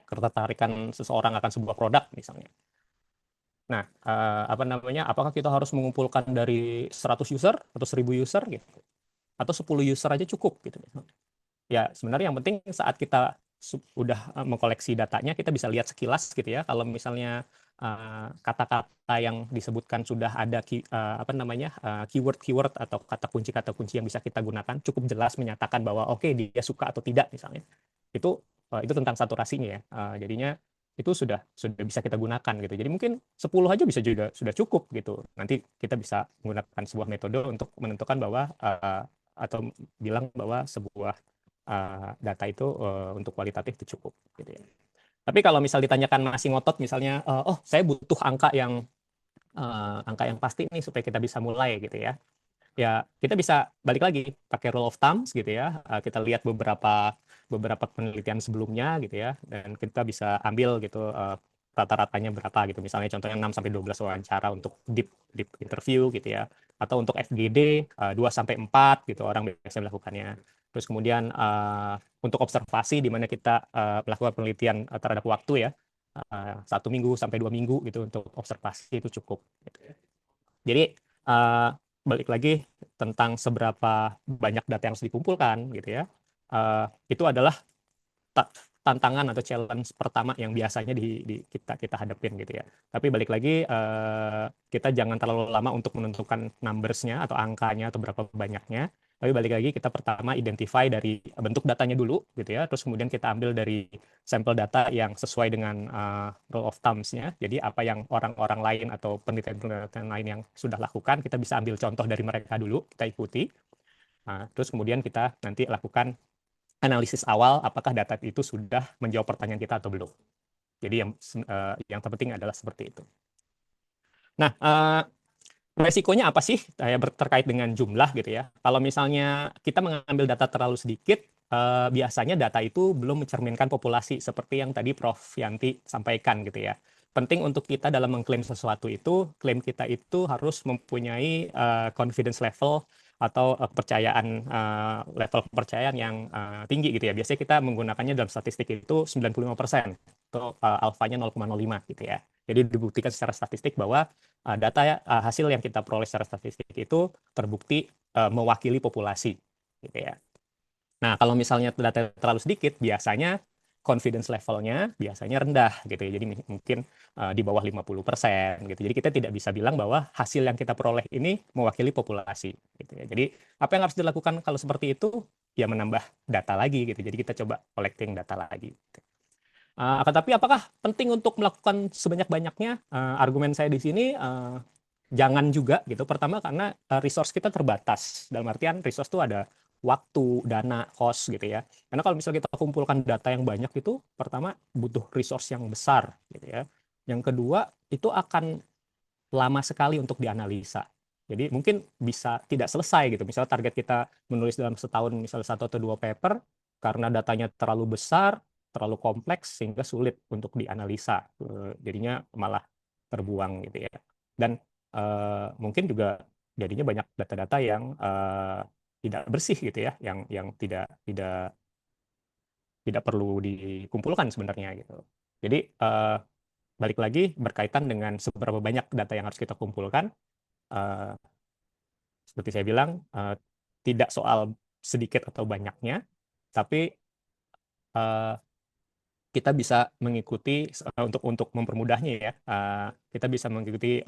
ketertarikan seseorang akan sebuah produk misalnya. Nah, apa namanya? Apakah kita harus mengumpulkan dari 100 user atau 1000 user gitu? Atau 10 user aja cukup gitu. Ya, sebenarnya yang penting saat kita udah mengkoleksi datanya, kita bisa lihat sekilas gitu ya. Kalau misalnya kata-kata yang disebutkan sudah ada apa namanya? Keyword-keyword atau kata kunci yang bisa kita gunakan cukup jelas menyatakan bahwa oke, dia suka atau tidak misalnya. Itu tentang saturasinya ya. Jadinya itu sudah bisa kita gunakan gitu. Jadi mungkin 10 aja bisa juga sudah cukup gitu. Nanti kita bisa menggunakan sebuah metode untuk menentukan bahwa atau bilang bahwa sebuah data itu untuk kualitatif itu cukup gitu ya. Tapi kalau misal ditanyakan masih ngotot misalnya, oh saya butuh angka yang pasti nih supaya kita bisa mulai gitu ya. Ya kita bisa balik lagi pakai rule of thumbs gitu ya. Kita lihat beberapa penelitian sebelumnya gitu ya, dan kita bisa ambil gitu rata-ratanya berapa gitu. Misalnya contohnya 6 sampai 12 wawancara untuk deep interview gitu ya. Atau untuk FGD 2 sampai 4 gitu orang biasa melakukannya. Terus kemudian untuk observasi di mana kita melakukan penelitian terhadap waktu ya. 1 minggu sampai 2 minggu gitu untuk observasi itu cukup. Gitu. Jadi balik lagi tentang seberapa banyak data yang harus dikumpulkan gitu ya. Itu adalah tantangan atau challenge pertama yang biasanya kita hadapin gitu ya. Tapi balik lagi kita jangan terlalu lama untuk menentukan numbers-nya atau angkanya atau berapa banyaknya. Tapi balik lagi kita pertama identify dari bentuk datanya dulu gitu ya. Terus kemudian kita ambil dari sampel data yang sesuai dengan rule of thumbs-nya. Jadi apa yang orang-orang lain atau penelitian-penelitian lain yang sudah lakukan, kita bisa ambil contoh dari mereka dulu, kita ikuti. Terus kemudian kita nanti lakukan analisis awal apakah data itu sudah menjawab pertanyaan kita atau belum. Jadi yang terpenting adalah seperti itu. Nah, resikonya apa sih terkait dengan jumlah gitu ya? Kalau misalnya kita mengambil data terlalu sedikit, biasanya data itu belum mencerminkan populasi seperti yang tadi Prof. Yanti sampaikan gitu ya. Penting untuk kita dalam mengklaim sesuatu itu, klaim kita itu harus mempunyai confidence level atau kepercayaan level kepercayaan yang tinggi gitu ya. Biasanya kita menggunakannya dalam statistik itu 95% atau alfanya 0,05 gitu ya. Jadi dibuktikan secara statistik bahwa data hasil yang kita peroleh secara statistik itu terbukti mewakili populasi gitu ya. Nah, kalau misalnya data terlalu sedikit, biasanya confidence levelnya biasanya rendah gitu ya. Jadi mungkin di bawah 50% gitu. Jadi kita tidak bisa bilang bahwa hasil yang kita peroleh ini mewakili populasi gitu ya. Jadi apa yang harus dilakukan kalau seperti itu? Ya menambah data lagi gitu. Jadi kita coba collecting data lagi. Gitu. Akan tapi apakah penting untuk melakukan sebanyak-banyaknya? Argumen saya di sini jangan juga gitu. Pertama karena resource kita terbatas. Dalam artian resource itu ada waktu, dana, cost gitu ya. Karena kalau misalnya kita kumpulkan data yang banyak itu, pertama butuh resource yang besar gitu ya. Yang kedua itu akan lama sekali untuk dianalisa. Jadi mungkin bisa tidak selesai gitu. Misalnya target kita menulis dalam setahun misalnya 1 atau 2 paper, karena datanya terlalu besar, terlalu kompleks sehingga sulit untuk dianalisa. Jadinya malah terbuang gitu ya. Dan mungkin juga jadinya banyak data-data yang tidak bersih gitu ya, yang tidak perlu dikumpulkan sebenarnya gitu. Jadi balik lagi berkaitan dengan seberapa banyak data yang harus kita kumpulkan. Uh, Seperti saya bilang, tidak soal sedikit atau banyaknya, tapi uh, kita bisa mengikuti untuk mempermudahnya ya. Kita bisa mengikuti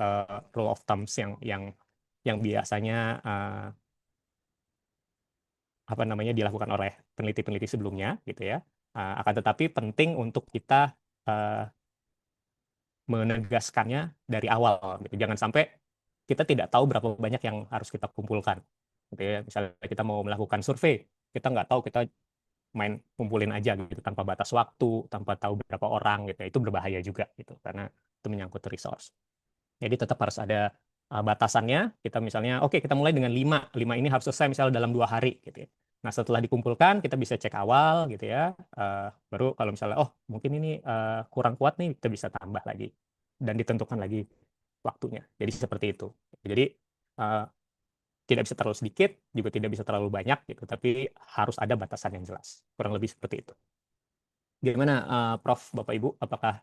rule of thumbs yang biasanya apa namanya dilakukan oleh peneliti-peneliti sebelumnya gitu ya. Akan tetapi penting untuk kita menegaskannya dari awal gitu. Jangan sampai kita tidak tahu berapa banyak yang harus kita kumpulkan gitu ya. Misalnya kita mau melakukan survei, kita nggak tahu, kita main kumpulin aja gitu tanpa batas waktu, tanpa tahu berapa orang gitu. Itu berbahaya juga gitu karena itu menyangkut resource. Jadi tetap harus ada batasannya. Kita misalnya, oke, kita mulai dengan 5. 5 ini harus selesai misalnya dalam 2 hari gitu ya. Nah, setelah dikumpulkan, kita bisa cek awal gitu ya. Baru kalau misalnya, oh mungkin ini kurang kuat nih, kita bisa tambah lagi. Dan ditentukan lagi waktunya. Jadi seperti itu. Jadi tidak bisa terlalu sedikit, juga tidak bisa terlalu banyak gitu. Tapi harus ada batasan yang jelas. Kurang lebih seperti itu. Gimana Prof, Bapak Ibu? Apakah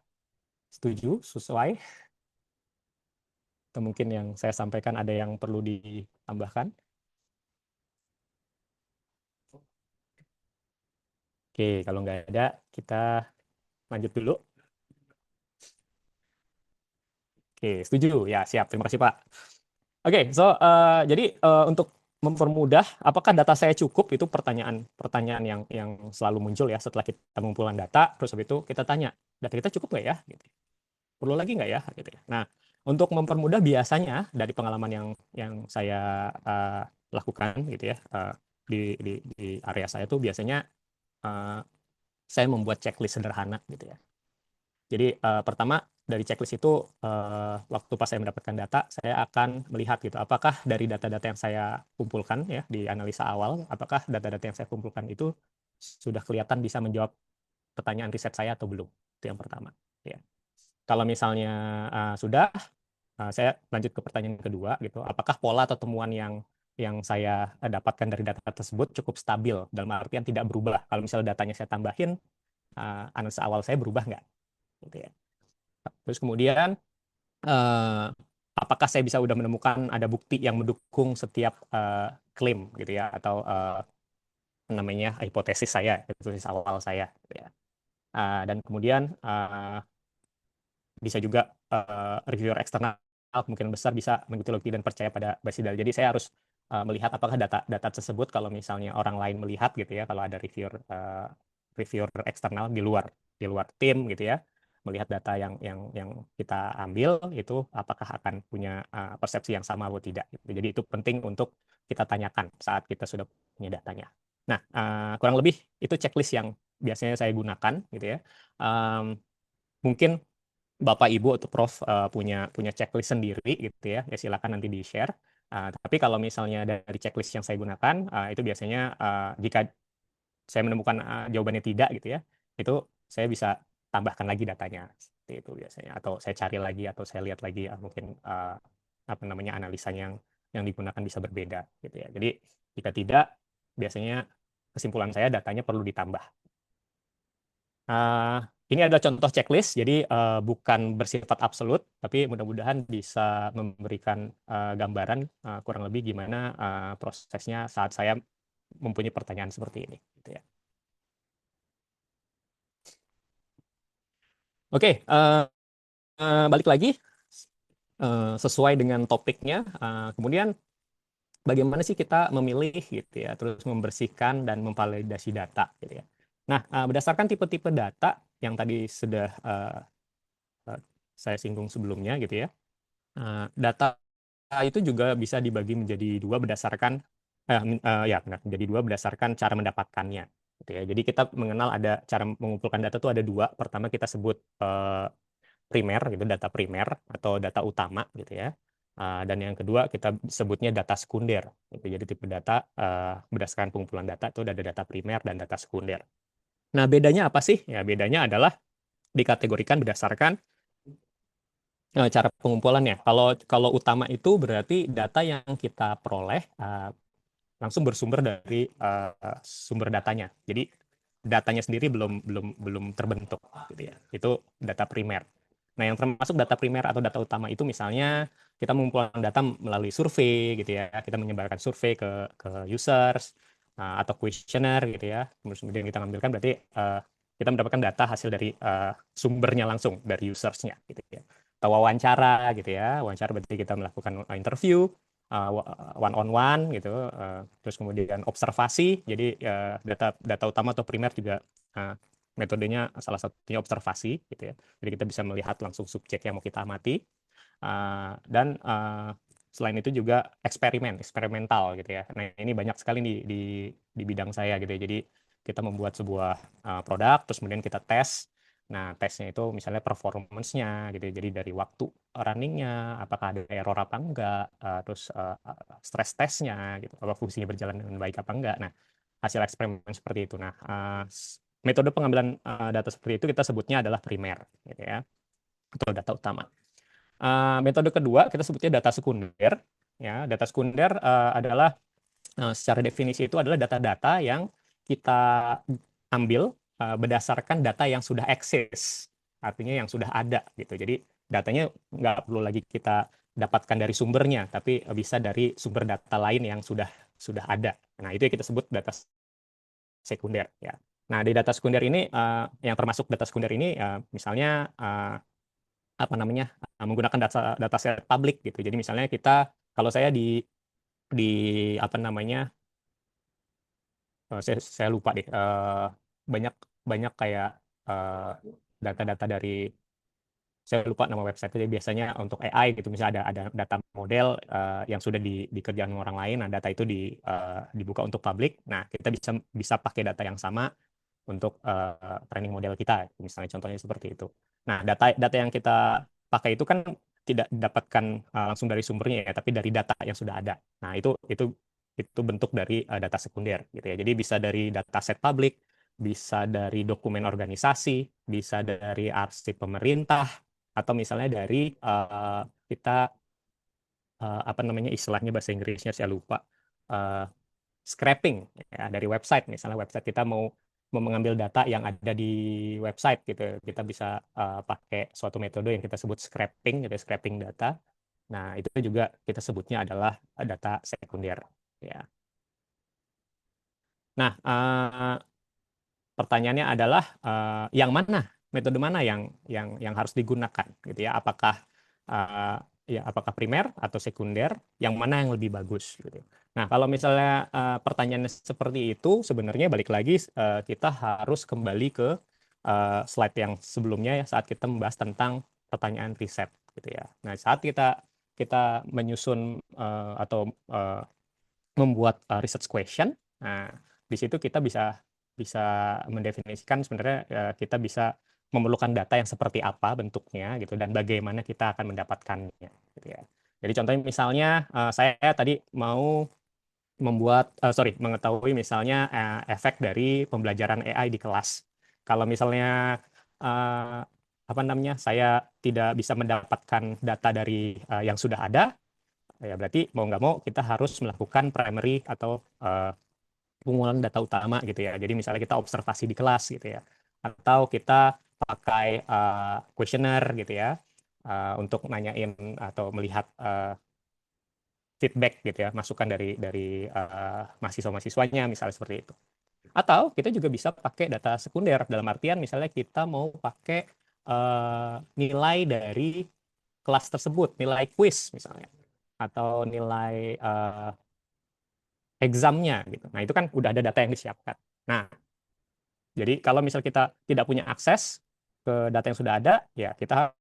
setuju, sesuai? Atau mungkin yang saya sampaikan ada yang perlu ditambahkan? Oke, kalau nggak ada, kita lanjut dulu. Oke, setuju. Ya, siap. Terima kasih, Pak. Oke, jadi untuk mempermudah, apakah data saya cukup? Itu pertanyaan yang selalu muncul ya setelah kita mengumpulkan data. Terus habis itu kita tanya, data kita cukup nggak ya? Gitu. Perlu lagi nggak ya? Gitu ya. Nah, untuk mempermudah biasanya dari pengalaman yang saya lakukan gitu ya di area saya tuh biasanya saya membuat checklist sederhana gitu ya. Jadi pertama dari checklist itu waktu pas saya mendapatkan data, saya akan melihat gitu apakah dari data-data yang saya kumpulkan ya di analisa awal, apakah data-data yang saya kumpulkan itu sudah kelihatan bisa menjawab pertanyaan riset saya atau belum. Itu yang pertama. Ya. Kalau misalnya sudah, saya lanjut ke pertanyaan kedua gitu. Apakah pola atau temuan yang saya dapatkan dari data tersebut cukup stabil dalam artian tidak berubah. Kalau misalnya datanya saya tambahin, analisa awal saya berubah nggak? Gitu ya. Terus kemudian apakah saya bisa udah menemukan ada bukti yang mendukung setiap klaim gitu ya atau namanya hipotesis saya, hipotesis awal saya gitu ya. Dan kemudian bisa juga reviewer eksternal kemungkinan besar bisa mengikuti logika dan percaya pada basis dalil. Jadi saya harus melihat apakah data tersebut kalau misalnya orang lain melihat gitu ya, kalau ada reviewer eksternal di luar tim gitu ya, melihat data yang kita ambil itu apakah akan punya persepsi yang sama atau tidak. Gitu. Jadi itu penting untuk kita tanyakan saat kita sudah punya datanya. Nah, kurang lebih itu checklist yang biasanya saya gunakan gitu ya. Mungkin Bapak Ibu atau Prof punya checklist sendiri gitu ya, ya silakan nanti di-share. Tapi kalau misalnya dari checklist yang saya gunakan, itu biasanya jika saya menemukan jawabannya tidak gitu ya, itu saya bisa tambahkan lagi datanya seperti itu biasanya, atau saya cari lagi atau saya lihat lagi mungkin apa namanya analisanya yang digunakan bisa berbeda gitu ya. Jadi jika tidak, biasanya kesimpulan saya datanya perlu ditambah. Uh, ini adalah contoh checklist, jadi bukan bersifat absolut, tapi mudah-mudahan bisa memberikan gambaran kurang lebih gimana prosesnya saat saya mempunyai pertanyaan seperti ini. Gitu ya. Oke, balik lagi sesuai dengan topiknya. Kemudian bagaimana sih kita memilih gitu ya, terus membersihkan dan memvalidasi data gitu ya. Nah, berdasarkan tipe-tipe data yang tadi sudah saya singgung sebelumnya gitu ya. Data itu juga bisa dibagi menjadi dua berdasarkan ya benar, menjadi dua berdasarkan cara mendapatkannya gitu ya. Jadi kita mengenal ada cara mengumpulkan data itu ada dua. Pertama kita sebut primer gitu, data primer atau data utama gitu ya. Dan yang kedua kita sebutnya data sekunder gitu. Jadi tipe data berdasarkan pengumpulan data itu ada data primer dan data sekunder. Nah, bedanya apa sih? Ya, bedanya adalah dikategorikan berdasarkan cara pengumpulannya. Kalau kalau utama itu berarti data yang kita peroleh langsung bersumber dari sumber datanya. Jadi datanya sendiri belum terbentuk gitu ya. Itu data primer. Nah, yang termasuk data primer atau data utama itu misalnya kita mengumpulkan data melalui survei gitu ya. Kita menyebarkan survei ke users atau kuesioner gitu ya. Kemudian kita ambilkan berarti kita mendapatkan data hasil dari sumbernya langsung dari usersnya gitu ya. Atau wawancara gitu ya. Wawancara berarti kita melakukan interview one on one gitu, terus kemudian observasi. Jadi data data utama atau primer juga metodenya salah satunya observasi gitu ya. Jadi kita bisa melihat langsung subjek yang mau kita amati. Dan selain itu juga eksperimental gitu ya. Nah, ini banyak sekali di bidang saya gitu ya. Jadi kita membuat sebuah produk, terus kemudian kita tes. Nah, tesnya itu misalnya performance-nya gitu ya. Jadi dari waktu running-nya, apakah ada error apa enggak, terus stress test-nya gitu, apa fungsinya berjalan dengan baik apa enggak. Nah, hasil eksperimen seperti itu. Nah, metode pengambilan data seperti itu kita sebutnya adalah primer gitu ya, atau data utama. Metode kedua kita sebutnya data sekunder. Ya, data sekunder adalah secara definisi itu adalah data-data yang kita ambil berdasarkan data yang sudah eksis, artinya yang sudah ada gitu. Jadi datanya nggak perlu lagi kita dapatkan dari sumbernya, tapi bisa dari sumber data lain yang sudah ada. Nah, itu yang kita sebut data sekunder ya. Nah, di data sekunder ini yang termasuk data sekunder ini misalnya apa namanya menggunakan dataset publik gitu. Jadi misalnya kita kalau saya di apa namanya saya lupa deh banyak banyak kayak data-data dari saya lupa nama website jadi biasanya untuk AI gitu misalnya ada data model yang sudah dikerjakan orang lain. Nah, data itu dibuka untuk publik. Nah, kita bisa bisa pakai data yang sama untuk training model kita misalnya, contohnya seperti itu. Nah, data data yang kita pakai itu kan tidak didapatkan langsung dari sumbernya ya, tapi dari data yang sudah ada. Nah, itu bentuk dari data sekunder gitu ya. Jadi bisa dari dataset publik, bisa dari dokumen organisasi, bisa dari arsip pemerintah, atau misalnya dari kita apa namanya istilahnya bahasa Inggrisnya saya lupa, uh, scraping ya, dari website. Misalnya website kita mau mengambil data yang ada di website gitu, kita bisa pakai suatu metode yang kita sebut scraping gitu, scraping data. Nah, itu juga kita sebutnya adalah data sekunder ya. Nah, pertanyaannya adalah yang mana, metode mana yang harus digunakan gitu ya? Apakah apakah primer atau sekunder? Yang mana yang lebih bagus gitu. Nah, kalau misalnya pertanyaannya seperti itu, sebenarnya balik lagi kita harus kembali ke slide yang sebelumnya ya, saat kita membahas tentang pertanyaan riset gitu ya. Nah, saat kita kita menyusun atau membuat research question, nah di situ kita bisa bisa mendefinisikan sebenarnya kita bisa memerlukan data yang seperti apa bentuknya gitu dan bagaimana kita akan mendapatkannya gitu ya. Jadi contohnya misalnya saya tadi mau mengetahui misalnya efek dari pembelajaran AI di kelas. Kalau misalnya eh, apa namanya, saya tidak bisa mendapatkan data dari yang sudah ada, ya berarti mau nggak mau kita harus melakukan primary atau pengumpulan data utama gitu ya. Jadi misalnya kita observasi di kelas gitu ya, atau kita pakai questionnaire gitu ya, untuk nanyain atau melihat feedback gitu ya, masukan dari mahasiswa-mahasiswanya misalnya seperti itu. Atau kita juga bisa pakai data sekunder dalam artian misalnya kita mau pakai nilai dari kelas tersebut, nilai quiz misalnya, atau nilai examnya gitu. Nah, itu kan udah ada data yang disiapkan. Nah, jadi kalau misal kita tidak punya akses ke data yang sudah ada, ya kita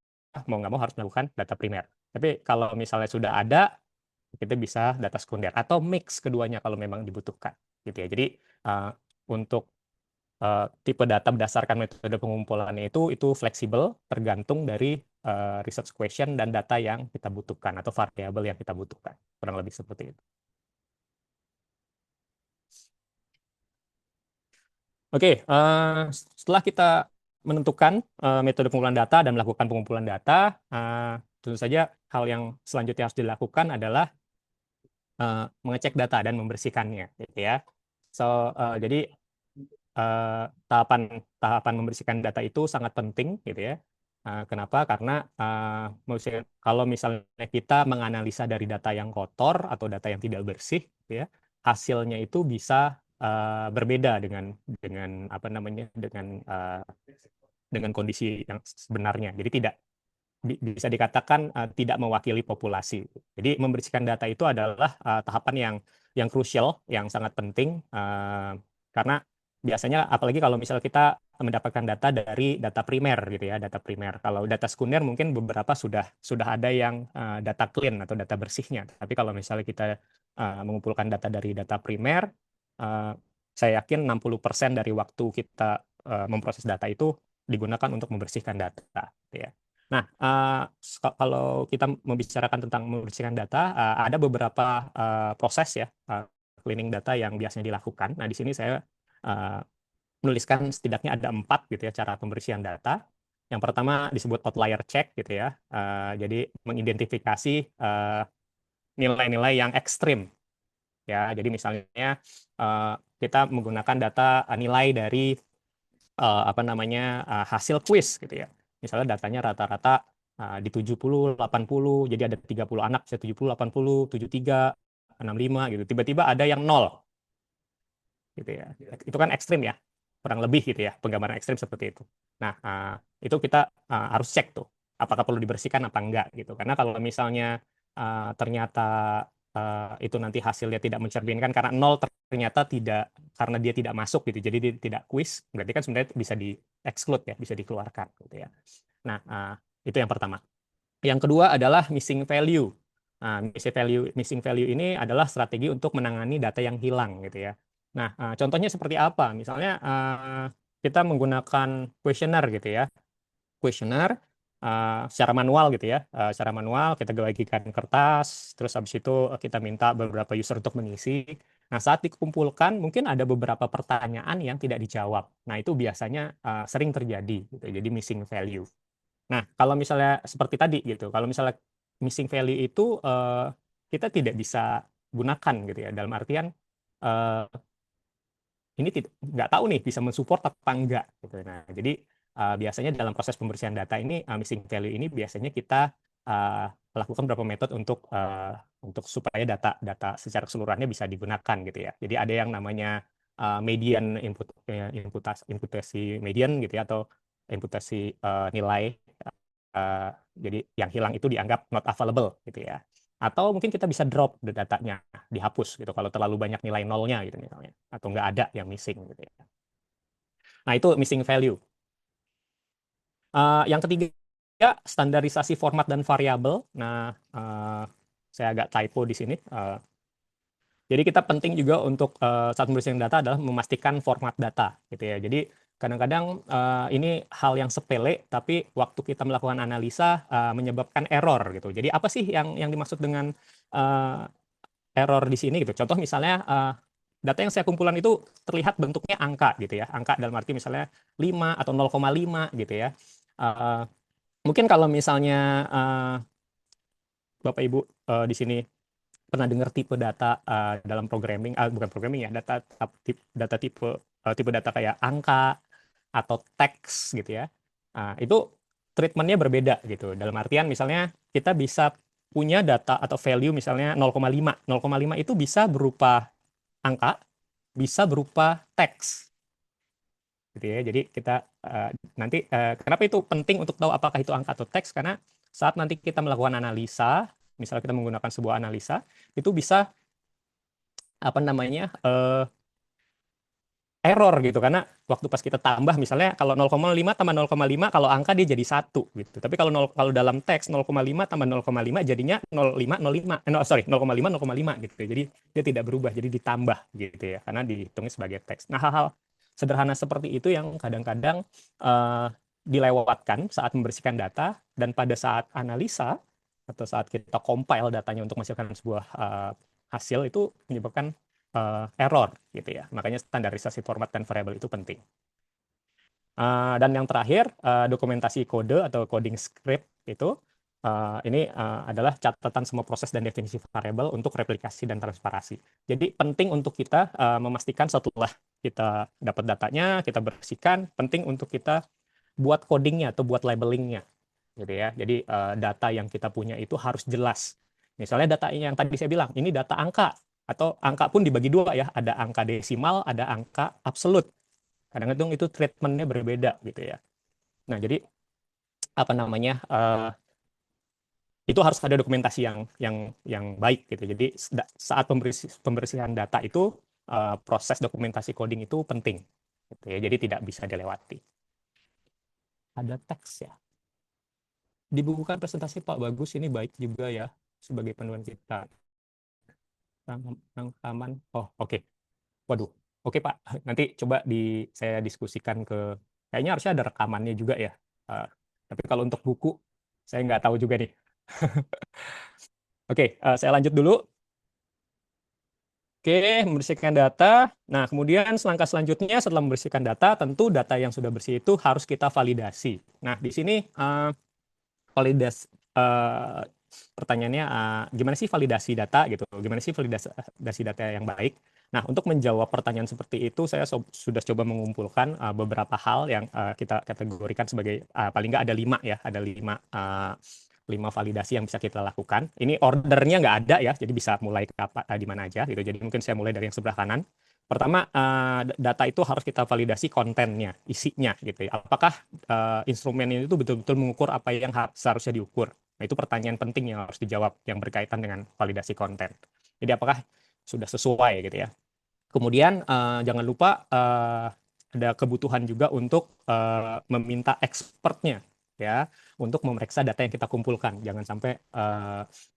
mau nggak mau harus melakukan data primer. Tapi kalau misalnya sudah ada, kita bisa data sekunder atau mix keduanya kalau memang dibutuhkan gitu ya. Jadi untuk tipe data berdasarkan metode pengumpulannya itu fleksibel tergantung dari research question dan data yang kita butuhkan atau variabel yang kita butuhkan. Kurang lebih seperti itu. Oke, setelah kita menentukan metode pengumpulan data dan melakukan pengumpulan data, tentu saja hal yang selanjutnya harus dilakukan adalah mengecek data dan membersihkannya, gitu ya. Jadi tahapan tahapan membersihkan data itu sangat penting, gitu ya. Kenapa? Karena kalau misalnya kita menganalisa dari data yang kotor atau data yang tidak bersih, gitu ya, hasilnya itu bisa berbeda dengan apa namanya dengan kondisi yang sebenarnya. Jadi tidak bisa dikatakan tidak mewakili populasi. Jadi membersihkan data itu adalah tahapan yang krusial, yang sangat penting karena biasanya apalagi kalau misal kita mendapatkan data dari data primer gitu ya, data primer. Kalau data sekunder mungkin beberapa sudah ada yang data clean atau data bersihnya. Tapi kalau misalnya kita mengumpulkan data dari data primer, uh, saya yakin 60% dari waktu kita memproses data itu digunakan untuk membersihkan data gitu ya. Nah, kalau kita membicarakan tentang membersihkan data, ada beberapa proses ya cleaning data yang biasanya dilakukan. Nah, di sini saya menuliskan setidaknya ada 4 gitu ya cara pembersihan data. Yang pertama disebut outlier check gitu ya. Jadi mengidentifikasi nilai-nilai yang ekstrim ya. Jadi misalnya kita menggunakan data nilai dari apa namanya hasil quiz gitu ya. Misalnya datanya rata-rata di 70, 80, jadi ada 30 anak bisa 70, 80, 73, 65 gitu. Tiba-tiba ada yang nol gitu ya. Itu kan ekstrim ya. Kurang lebih gitu ya, penggambaran ekstrim seperti itu. Nah, itu kita harus cek tuh apakah perlu dibersihkan apa enggak gitu. Karena kalau misalnya ternyata itu nanti hasilnya tidak mencerminkan karena nol ternyata tidak karena dia tidak masuk gitu jadi dia tidak quiz berarti kan sebenarnya bisa di exclude ya bisa dikeluarkan gitu ya. Nah itu yang pertama. Yang kedua adalah missing value. Nah, missing value ini adalah strategi untuk menangani data yang hilang gitu ya. Nah contohnya seperti apa misalnya kita menggunakan questionnaire gitu ya, questionnaire secara manual gitu ya. Secara manual kita bagikan kertas, terus habis itu kita minta beberapa user untuk mengisi. Nah, saat dikumpulkan mungkin ada beberapa pertanyaan yang tidak dijawab. Nah, itu biasanya sering terjadi gitu. Jadi missing value. Nah, kalau misalnya seperti tadi gitu, kalau misalnya missing value itu kita tidak bisa gunakan gitu ya. Dalam artian eh, ini nggak tahu nih bisa mensupport apa enggak gitu. Nah, jadi biasanya dalam proses pembersihan data ini missing value ini biasanya kita uh, lakukan beberapa metode untuk supaya data secara keseluruhannya bisa digunakan gitu ya. Jadi ada yang namanya median imputasi median gitu ya atau imputasi nilai. Uh, jadi yang hilang itu dianggap not available gitu ya. Atau mungkin kita bisa drop datanya, dihapus gitu kalau terlalu banyak nilai nolnya gitu misalnya, atau nggak ada yang missing gitu ya. Nah itu missing value. Yang ketiga standarisasi format dan variabel. Nah saya agak typo di sini. Jadi kita penting juga untuk saat membersihkan data adalah memastikan format data gitu ya. Jadi kadang-kadang ini hal yang sepele tapi waktu kita melakukan analisa menyebabkan error gitu. Jadi apa sih yang dimaksud dengan error di sini gitu. Contoh misalnya data yang saya kumpulan itu terlihat bentuknya angka gitu ya. Angka dalam arti misalnya 5 atau 0,5 gitu ya. Eh, Mungkin kalau misalnya Bapak Ibu di sini pernah dengar tipe data dalam programming, bukan programming ya, data tipe data kayak angka atau teks gitu ya. Itu treatmentnya berbeda gitu. Dalam artian misalnya kita bisa punya data atau value misalnya 0,5. 0,5 itu bisa berupa angka, bisa berupa teks gitu ya. Jadi kita nanti kenapa itu penting untuk tahu apakah itu angka atau teks, karena saat nanti kita melakukan analisa, misalnya kita menggunakan sebuah analisa, itu bisa apa namanya error gitu, karena waktu pas kita tambah misalnya kalau 0,5 tambah 0,5 kalau angka dia jadi 1 gitu. Tapi kalau dalam teks 0,5 tambah 0,5 jadinya 0,5 sorry 0,5 0,5 gitu. Jadi dia tidak berubah, jadi ditambah gitu ya, karena dihitungnya sebagai teks. Nah, hal-hal sederhana seperti itu yang kadang-kadang dilewatkan saat membersihkan data, dan pada saat analisa atau saat kita compile datanya untuk menghasilkan sebuah hasil itu menyebabkan error gitu ya. Makanya standarisasi format dan variabel itu penting. Dan yang terakhir, dokumentasi kode atau coding script itu ini adalah catatan semua proses dan definisi variabel untuk replikasi dan transparasi. Jadi penting untuk kita memastikan setelah kita dapat datanya, kita bersihkan, penting untuk kita buat codingnya atau buat labelingnya gitu ya. Jadi data yang kita punya itu harus jelas. Misalnya data yang tadi saya bilang, ini data angka, atau angka pun dibagi dua ya, ada angka desimal, ada angka absolut. Kadang-kadang itu treatmentnya berbeda gitu ya. Nah, jadi apa namanya itu harus ada dokumentasi yang baik gitu. Jadi saat pembersihan data itu proses dokumentasi coding itu penting gitu ya. Jadi tidak bisa dilewati. Ada teks ya. Dibukukan presentasi Pak, bagus, ini baik juga ya sebagai panduan kita. Rangkaman. Oh, oke. Waduh. Oke, Pak. Nanti coba saya diskusikan ke, kayaknya harusnya ada rekamannya juga ya. Eh, tapi kalau untuk buku, saya nggak tahu juga nih. Oke, saya lanjut dulu. Oke, membersihkan data. Nah, kemudian selangkah selanjutnya setelah membersihkan data, tentu data yang sudah bersih itu harus kita validasi. Nah, di sini validasi pertanyaannya gimana sih validasi data gitu? Gimana sih validasi data yang baik? Nah, untuk menjawab pertanyaan seperti itu, saya sudah coba mengumpulkan beberapa hal yang kita kategorikan sebagai paling nggak ada 5 ya, ada 5 validasi yang bisa kita lakukan. Ini ordernya nggak ada ya, jadi bisa mulai di mana aja gitu. Jadi mungkin saya mulai dari yang sebelah kanan. Pertama, data itu harus kita validasi kontennya, isinya gitu ya. Apakah instrumen itu betul-betul mengukur apa yang seharusnya diukur? Nah, itu pertanyaan penting yang harus dijawab yang berkaitan dengan validasi konten. Jadi apakah sudah sesuai gitu ya. Kemudian jangan lupa ada kebutuhan juga untuk meminta expertnya ya untuk memeriksa data yang kita kumpulkan. Jangan sampai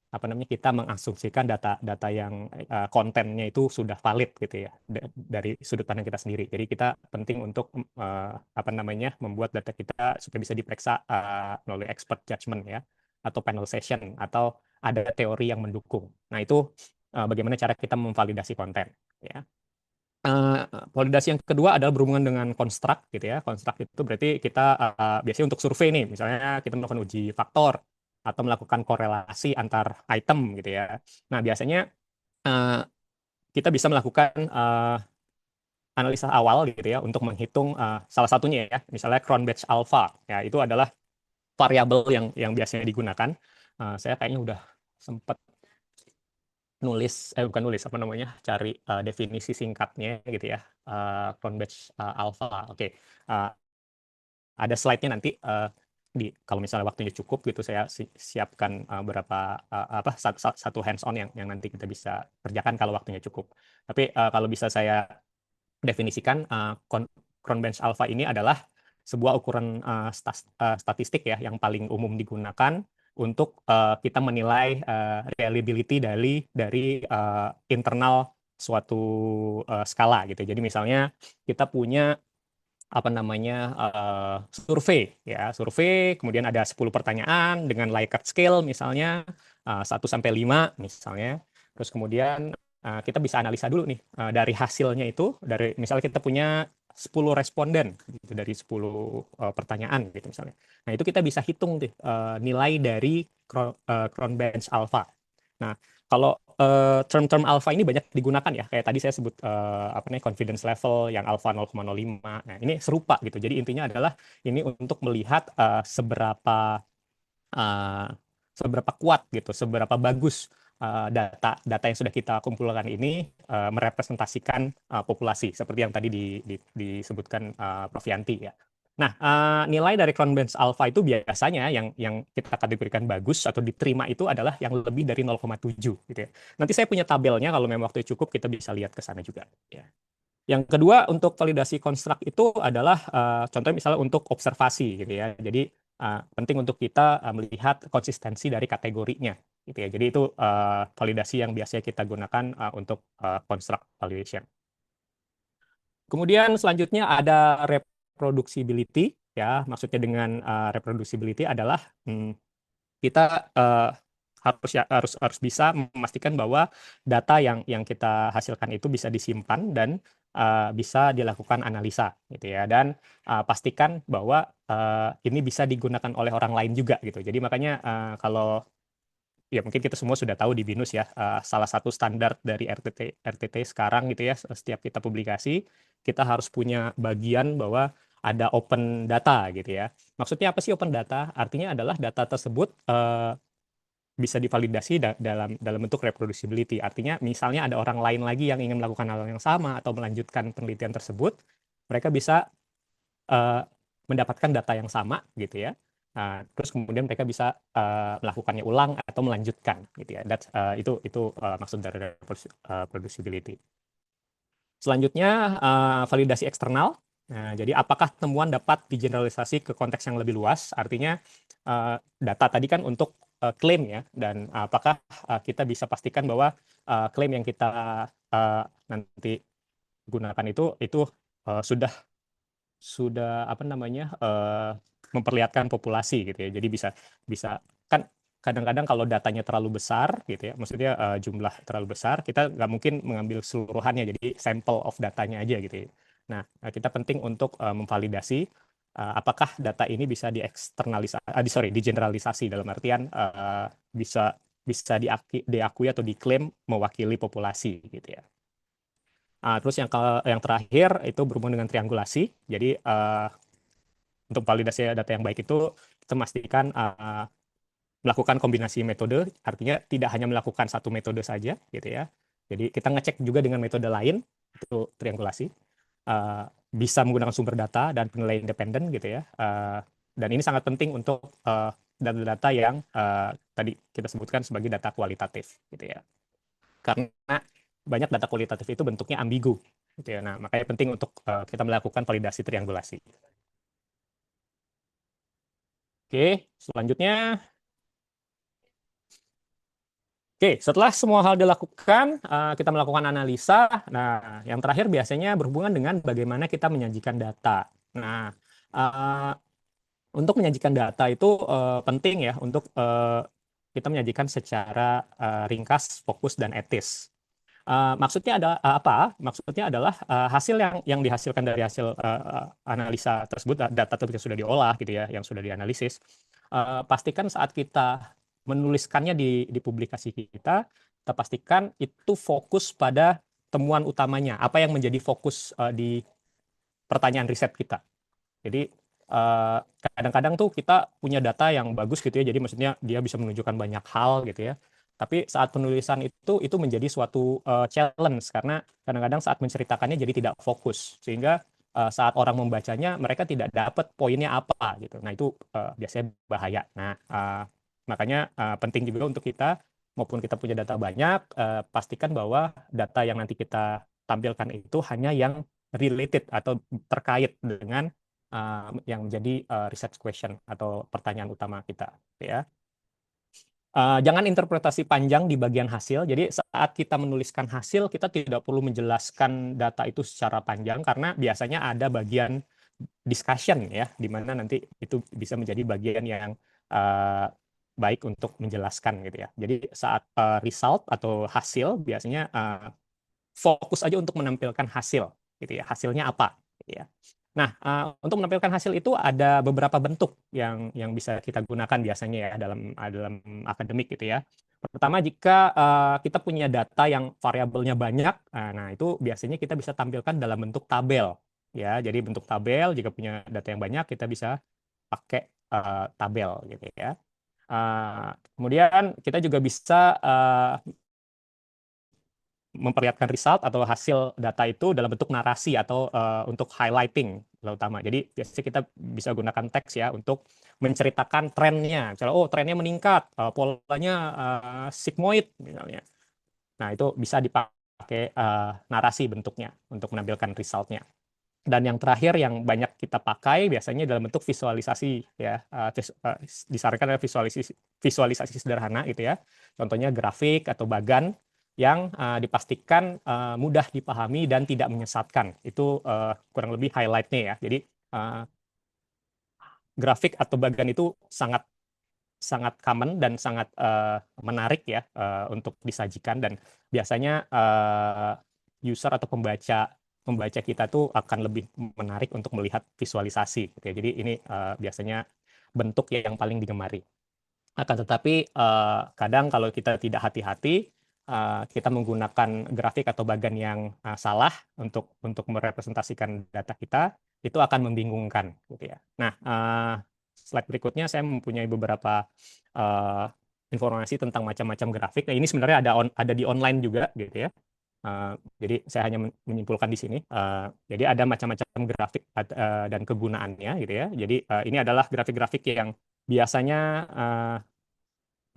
apa namanya kita mengasumsikan data yang kontennya itu sudah valid gitu ya dari sudut pandang kita sendiri. Jadi kita penting untuk apa namanya membuat data kita supaya bisa diperiksa melalui expert judgment ya, atau panel session, atau ada teori yang mendukung. Nah, itu bagaimana cara kita memvalidasi konten ya. Validasi yang kedua adalah berhubungan dengan konstruk gitu ya. Konstruk itu berarti kita biasanya untuk survei nih, misalnya kita melakukan uji faktor atau melakukan korelasi antar item gitu ya. Nah, biasanya kita bisa melakukan analisa awal gitu ya untuk menghitung salah satunya ya, misalnya Cronbach's alpha ya, itu adalah variabel yang biasanya digunakan. Saya kayaknya udah sempat nulis bukan nulis apa namanya cari definisi singkatnya gitu ya, Cronbach alpha. Oke. Ada slide-nya nanti kalau misalnya waktunya cukup gitu, saya siapkan beberapa apa satu hands on yang nanti kita bisa kerjakan kalau waktunya cukup. Tapi kalau bisa saya definisikan, Cronbach alpha ini adalah sebuah ukuran statistik ya yang paling umum digunakan untuk kita menilai reliability dari internal suatu skala gitu. Jadi misalnya kita punya apa namanya survei ya, survei kemudian ada 10 pertanyaan dengan Likert scale misalnya 1 sampai 5 misalnya. Terus kemudian kita bisa analisa dulu nih dari hasilnya itu, dari misalnya kita punya 10 responden gitu, dari 10 pertanyaan gitu misalnya. Nah, itu kita bisa hitung tuh nilai dari Cronbench Alpha. Nah, kalau term-term alpha ini banyak digunakan ya, kayak tadi saya sebut apa namanya confidence level yang alpha 0,05. Nah, ini serupa gitu. Jadi intinya adalah ini untuk melihat uh, seberapa kuat gitu, seberapa bagus data yang sudah kita kumpulkan ini merepresentasikan populasi seperti yang tadi disebutkan Prof Yanti ya. Nah, nilai dari Cronbench Alpha itu biasanya yang kita kategorikan bagus atau diterima itu adalah yang lebih dari 0,7 gitu ya. Nanti saya punya tabelnya, kalau memang waktu cukup kita bisa lihat ke sana juga ya. Yang kedua untuk validasi konstruk itu adalah contohnya misalnya untuk observasi gitu ya. Jadi penting untuk kita melihat konsistensi dari kategorinya gitu ya. Jadi itu validasi yang biasanya kita gunakan untuk construct valuation. Kemudian selanjutnya ada reproducibility ya. Maksudnya dengan reproducibility adalah kita harus bisa memastikan bahwa data yang kita hasilkan itu bisa disimpan dan bisa dilakukan analisa gitu ya, dan pastikan bahwa ini bisa digunakan oleh orang lain juga gitu. Jadi makanya kalau ya mungkin kita semua sudah tahu di BINUS ya, salah satu standar dari RTT sekarang gitu ya, setiap kita publikasi kita harus punya bagian bahwa ada open data gitu ya. Maksudnya apa sih open data? Artinya adalah data tersebut bisa divalidasi dalam bentuk reproducibility. Artinya misalnya ada orang lain lagi yang ingin melakukan hal yang sama atau melanjutkan penelitian tersebut, mereka bisa mendapatkan data yang sama gitu ya. Terus kemudian mereka bisa melakukannya ulang atau melanjutkan gitu ya. Itu maksud dari reproducibility. Selanjutnya validasi eksternal. Nah, jadi apakah temuan dapat digeneralisasi ke konteks yang lebih luas? Artinya data tadi kan untuk klaim ya, dan apakah kita bisa pastikan bahwa klaim yang kita nanti gunakan itu sudah apa namanya memperlihatkan populasi gitu ya. Jadi bisa kan kadang-kadang kalau datanya terlalu besar gitu ya, maksudnya jumlah terlalu besar, kita nggak mungkin mengambil seluruhannya, jadi sampel of datanya aja gitu ya. Nah, kita penting untuk memvalidasi apakah data ini bisa digeneralisasi dalam artian bisa diakui atau diklaim mewakili populasi gitu ya. Terus yang terakhir itu berhubungan dengan triangulasi. Jadi untuk validasi data yang baik itu kita memastikan melakukan kombinasi metode, artinya tidak hanya melakukan satu metode saja gitu ya. Jadi kita ngecek juga dengan metode lain, itu triangulasi. Bisa menggunakan sumber data dan penilaian independen gitu ya. Dan ini sangat penting untuk data-data yang tadi kita sebutkan sebagai data kualitatif gitu ya. Karena banyak data kualitatif itu bentuknya ambigu gitu ya. Nah, makanya penting untuk kita melakukan validasi triangulasi. Oke, selanjutnya. Oke, setelah semua hal dilakukan, kita melakukan analisa. Nah, yang terakhir biasanya berhubungan dengan bagaimana kita menyajikan data. Nah, untuk menyajikan data itu penting ya untuk kita menyajikan secara ringkas, fokus, dan etis. Maksudnya ada apa? Maksudnya adalah hasil yang dihasilkan dari hasil analisa tersebut, data tersebut yang sudah diolah gitu ya, yang sudah dianalisis. Pastikan saat kita menuliskannya di publikasi kita pastikan itu fokus pada temuan utamanya, apa yang menjadi fokus di pertanyaan riset kita. Jadi kadang-kadang tuh kita punya data yang bagus gitu ya, jadi maksudnya dia bisa menunjukkan banyak hal gitu ya. Tapi saat penulisan itu menjadi suatu challenge karena kadang-kadang saat menceritakannya jadi tidak fokus, sehingga saat orang membacanya mereka tidak dapat poinnya apa gitu. Nah itu biasanya bahaya. Nah makanya penting juga untuk kita, maupun kita punya data banyak, pastikan bahwa data yang nanti kita tampilkan itu hanya yang related atau terkait dengan yang menjadi research question atau pertanyaan utama kita ya. Jangan interpretasi panjang di bagian hasil. Jadi saat kita menuliskan hasil, kita tidak perlu menjelaskan data itu secara panjang karena biasanya ada bagian discussion ya, di mana nanti itu bisa menjadi bagian yang baik untuk menjelaskan gitu ya. Jadi saat result atau hasil biasanya fokus aja untuk menampilkan hasil gitu ya. Hasilnya apa gitu ya. Nah, untuk menampilkan hasil itu ada beberapa bentuk yang bisa kita gunakan biasanya ya dalam akademik gitu ya. Pertama, jika kita punya data yang variabelnya banyak, nah itu biasanya kita bisa tampilkan dalam bentuk tabel ya. Jadi bentuk tabel, jika punya data yang banyak kita bisa pakai tabel gitu ya. Kemudian kita juga bisa memperlihatkan result atau hasil data itu dalam bentuk narasi atau untuk highlighting terutama. Jadi biasanya kita bisa gunakan teks ya untuk menceritakan trennya. Misalnya, oh trennya meningkat, polanya sigmoid misalnya. Nah itu bisa dipakai narasi bentuknya untuk menampilkan resultnya. Dan yang terakhir yang banyak kita pakai biasanya dalam bentuk visualisasi ya, disarankan adalah visualisasi sederhana gitu ya. Contohnya grafik atau bagan yang dipastikan mudah dipahami dan tidak menyesatkan. Itu kurang lebih highlight-nya ya. Jadi grafik atau bagan itu sangat sangat common dan sangat menarik ya untuk disajikan, dan biasanya user atau pembaca kita tuh akan lebih menarik untuk melihat visualisasi gitu ya. Jadi ini biasanya bentuk yang paling digemari. Akan tetapi kadang kalau kita tidak hati-hati, kita menggunakan grafik atau bagan yang salah untuk merepresentasikan data kita, itu akan membingungkan gitu ya. Nah, slide berikutnya saya mempunyai beberapa informasi tentang macam-macam grafik. Nah, ini sebenarnya ada di online juga gitu ya. Jadi saya hanya menyimpulkan di sini. Jadi ada macam-macam grafik dan kegunaannya gitu ya. Jadi ini adalah grafik-grafik yang biasanya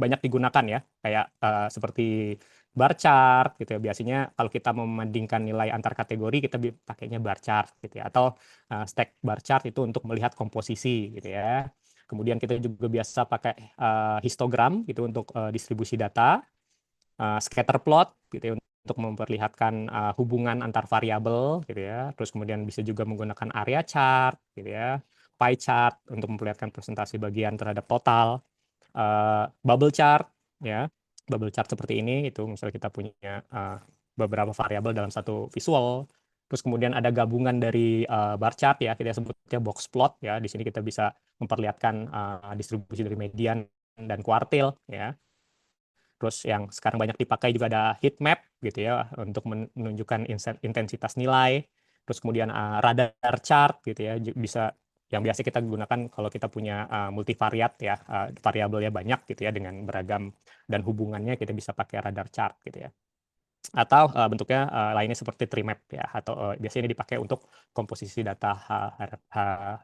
banyak digunakan ya, kayak seperti bar chart gitu ya. Biasanya kalau kita membandingkan nilai antar kategori kita pakainya bar chart gitu ya, atau stack bar chart itu untuk melihat komposisi gitu ya. Kemudian kita juga biasa pakai histogram gitu untuk distribusi data, scatter plot gitu ya untuk memperlihatkan hubungan antar variabel gitu ya. Terus kemudian bisa juga menggunakan area chart gitu ya, pie chart untuk memperlihatkan presentasi bagian terhadap total, bubble chart ya. Bubble chart seperti ini itu misalnya kita punya beberapa variabel dalam satu visual. Terus kemudian ada gabungan dari bar chart ya, kita sebutnya box plot ya. Di sini kita bisa memperlihatkan distribusi dari median dan kuartil ya. Terus yang sekarang banyak dipakai juga ada heat map gitu ya untuk menunjukkan intensitas nilai. Terus kemudian radar chart gitu ya, bisa yang biasa kita gunakan kalau kita punya multivariat ya, variabelnya banyak gitu ya dengan beragam dan hubungannya, kita bisa pakai radar chart gitu ya. Atau bentuknya lainnya seperti tree map ya, atau biasanya ini dipakai untuk komposisi data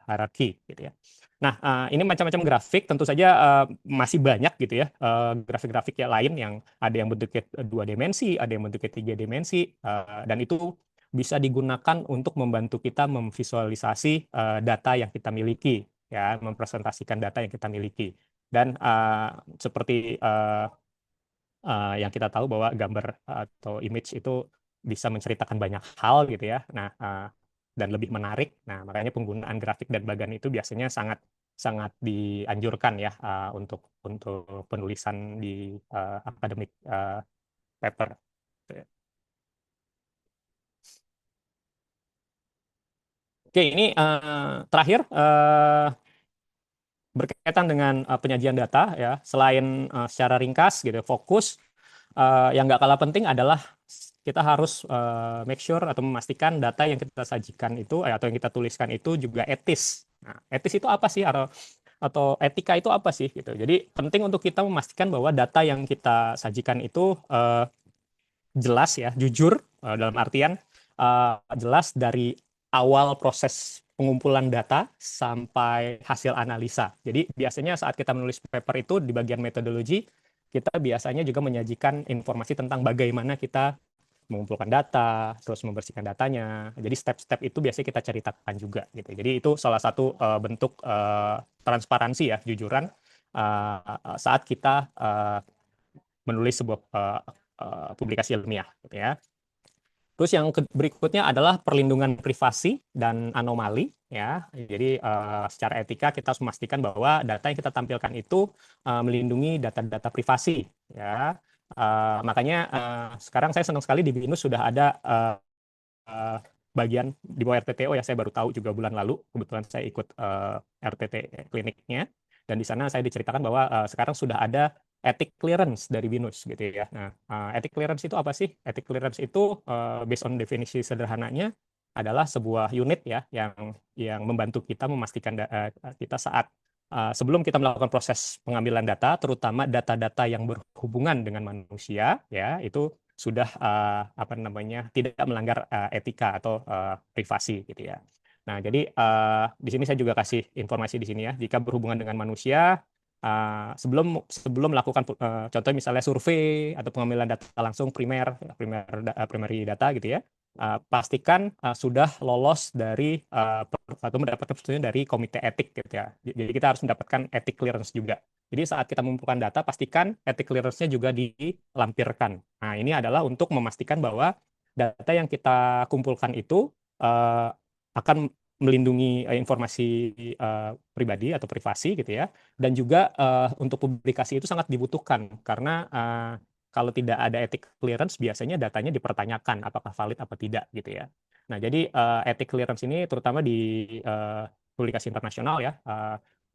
hierarki gitu ya. Nah, ini macam-macam grafik, tentu saja masih banyak gitu ya grafik-grafik yang lain yang ada yang bentuknya 2 dimensi, ada yang bentuknya 3 dimensi, dan itu bisa digunakan untuk membantu kita memvisualisasi data yang kita miliki ya, mempresentasikan data yang kita miliki. Dan seperti yang kita tahu bahwa gambar atau image itu bisa menceritakan banyak hal gitu ya. Nah, dan lebih menarik. Nah, makanya penggunaan grafik dan bagan itu biasanya sangat sangat dianjurkan ya untuk penulisan di akademik paper. Oke, ini terakhir berkaitan dengan penyajian data ya. Selain secara ringkas gitu, fokus, yang nggak kalah penting adalah kita harus make sure atau memastikan data yang kita sajikan itu atau yang kita tuliskan itu juga etis. Nah, etis itu apa sih, atau etika itu apa sih gitu. Jadi penting untuk kita memastikan bahwa data yang kita sajikan itu jelas ya, jujur, dalam artian jelas dari awal proses pengumpulan data sampai hasil analisa. Jadi biasanya saat kita menulis paper itu di bagian metodologi, kita biasanya juga menyajikan informasi tentang bagaimana kita mengumpulkan data, terus membersihkan datanya. Jadi step-step itu biasanya kita ceritakan juga gitu. Jadi itu salah satu bentuk transparansi ya, jujuran saat kita menulis sebuah publikasi ilmiah gitu ya. Terus yang berikutnya adalah perlindungan privasi dan anomali ya. Jadi secara etika kita harus memastikan bahwa data yang kita tampilkan itu melindungi data-data privasi ya. Makanya sekarang saya senang sekali di BINUS sudah ada bagian di bawah RTTO ya, saya baru tahu juga bulan lalu, kebetulan saya ikut RTT kliniknya, dan di sana saya diceritakan bahwa sekarang sudah ada ethic clearance dari BINUS gitu ya. Nah, ethic clearance itu apa sih? Ethic clearance itu based on definisi sederhananya adalah sebuah unit ya yang membantu kita memastikan kita saat sebelum kita melakukan proses pengambilan data, terutama data-data yang berhubungan dengan manusia ya, itu sudah apa namanya tidak melanggar etika atau privasi gitu ya. Nah, jadi di sini saya juga kasih informasi di sini ya, jika berhubungan dengan manusia sebelum melakukan contoh misalnya survei atau pengambilan data langsung primary data gitu ya, pastikan sudah lolos dari atau mendapatkan persetujuan dari komite etik gitu ya. Jadi kita harus mendapatkan ethic clearance juga. Jadi saat kita mengumpulkan data, pastikan ethic clearance-nya juga dilampirkan. Nah, ini adalah untuk memastikan bahwa data yang kita kumpulkan itu akan melindungi informasi pribadi atau privasi gitu ya. Dan juga untuk publikasi itu sangat dibutuhkan karena kalau tidak ada ethic clearance biasanya datanya dipertanyakan apakah valid apa tidak gitu ya. Nah, jadi ethic clearance ini terutama di publikasi internasional ya,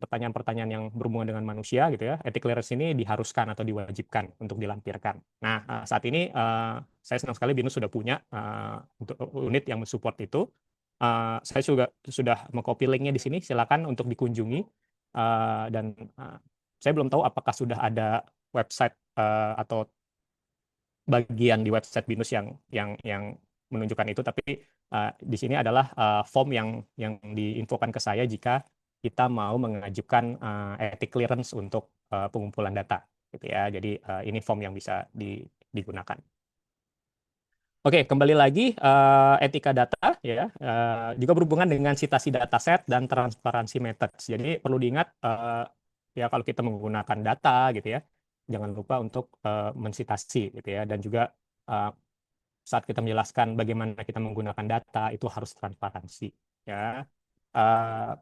pertanyaan-pertanyaan yang berhubungan dengan manusia gitu ya, ethic clearance ini diharuskan atau diwajibkan untuk dilampirkan. Nah, saat ini saya senang sekali BINUS sudah punya untuk unit yang mensupport itu. Saya juga sudah mengcopy linknya di sini, silakan untuk dikunjungi. Dan saya belum tahu apakah sudah ada website atau bagian di website BINUS yang menunjukkan itu, tapi di sini adalah form yang diinfokan ke saya jika kita mau mengajukan ethic clearance untuk pengumpulan data gitu ya. Jadi ini form yang bisa digunakan. Oke, kembali lagi etika data ya juga berhubungan dengan citasi dataset dan transparansi methods. Jadi perlu diingat ya kalau kita menggunakan data gitu ya, jangan lupa untuk mensitasi gitu ya, dan juga saat kita menjelaskan bagaimana kita menggunakan data itu harus transparansi ya.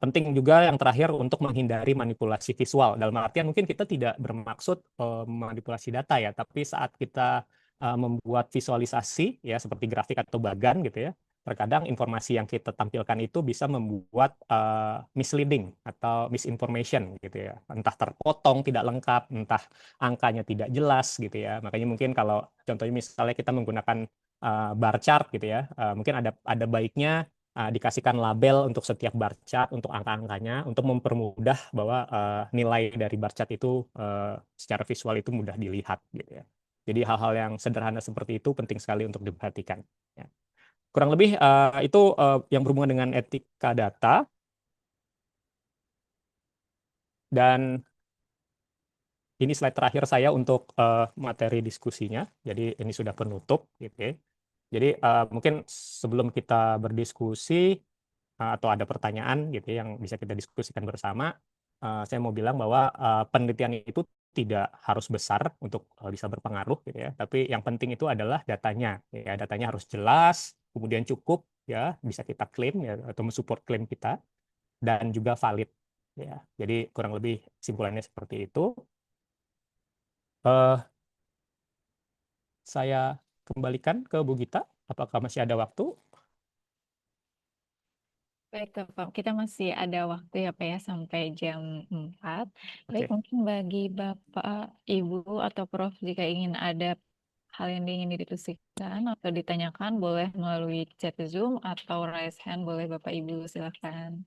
Penting juga yang terakhir untuk menghindari manipulasi visual. Dalam artian mungkin kita tidak bermaksud manipulasi data ya, tapi saat kita membuat visualisasi ya seperti grafik atau bagan gitu ya, terkadang informasi yang kita tampilkan itu bisa membuat misleading atau misinformation gitu ya. Entah terpotong, tidak lengkap, entah angkanya tidak jelas gitu ya. Makanya mungkin kalau contohnya misalnya kita menggunakan bar chart gitu ya, mungkin ada baiknya dikasihkan label untuk setiap bar chart, untuk angka-angkanya, untuk mempermudah bahwa nilai dari bar chart itu secara visual itu mudah dilihat gitu ya. Jadi hal-hal yang sederhana seperti itu penting sekali untuk diperhatikan. Ya. Kurang lebih itu yang berhubungan dengan etika data. Dan ini slide terakhir saya untuk materi diskusinya. Jadi ini sudah penutup gitu ya. Jadi mungkin sebelum kita berdiskusi atau ada pertanyaan gitu ya, yang bisa kita diskusikan bersama, saya mau bilang bahwa penelitian itu tidak harus besar untuk bisa berpengaruh gitu ya, tapi yang penting itu adalah datanya ya, datanya harus jelas, kemudian cukup ya, bisa kita klaim ya atau mensupport klaim kita, dan juga valid ya. Jadi kurang lebih simpulannya seperti itu. Saya kembalikan ke Bu Gita, apakah masih ada waktu? Baik, Pak. Kita masih ada waktu ya, Pak ya, sampai jam 4. Baik, Oke. mungkin bagi Bapak, Ibu, atau Prof, jika ingin ada hal yang ingin didiskusikan atau ditanyakan, boleh melalui chat Zoom atau raise hand, boleh Bapak, Ibu, silakan.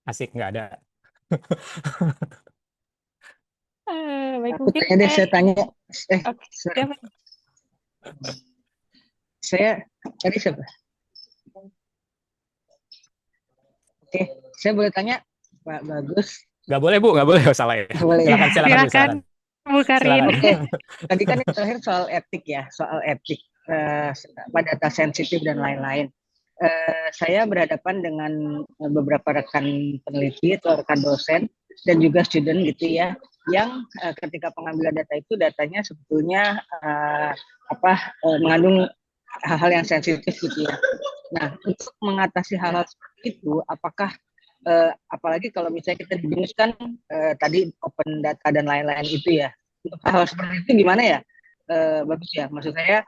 Asik, nggak ada. Baik, Aku mungkin tanya deh, saya tanya. Oke, siapa? Saya tadi siapa? Oke, saya boleh tanya, Pak Bagus? Nggak boleh, Bu, nggak boleh. Oh, salah ya. Nggak boleh. Silakan, Bu, Silakan, Bu Karin. silakan. Oke, tadi kan yang terakhir soal etik ya, soal etik. data sensitif dan lain-lain. Saya berhadapan dengan beberapa rekan peneliti atau rekan dosen dan juga student gitu ya, yang ketika pengambilan data itu datanya sebetulnya mengandung hal-hal yang sensitif gitu ya. Nah, untuk mengatasi hal-hal seperti itu, apakah apalagi kalau misalnya kita BINUS kan tadi open data dan lain-lain itu ya, untuk hal seperti itu gimana ya? Bagus ya, maksud saya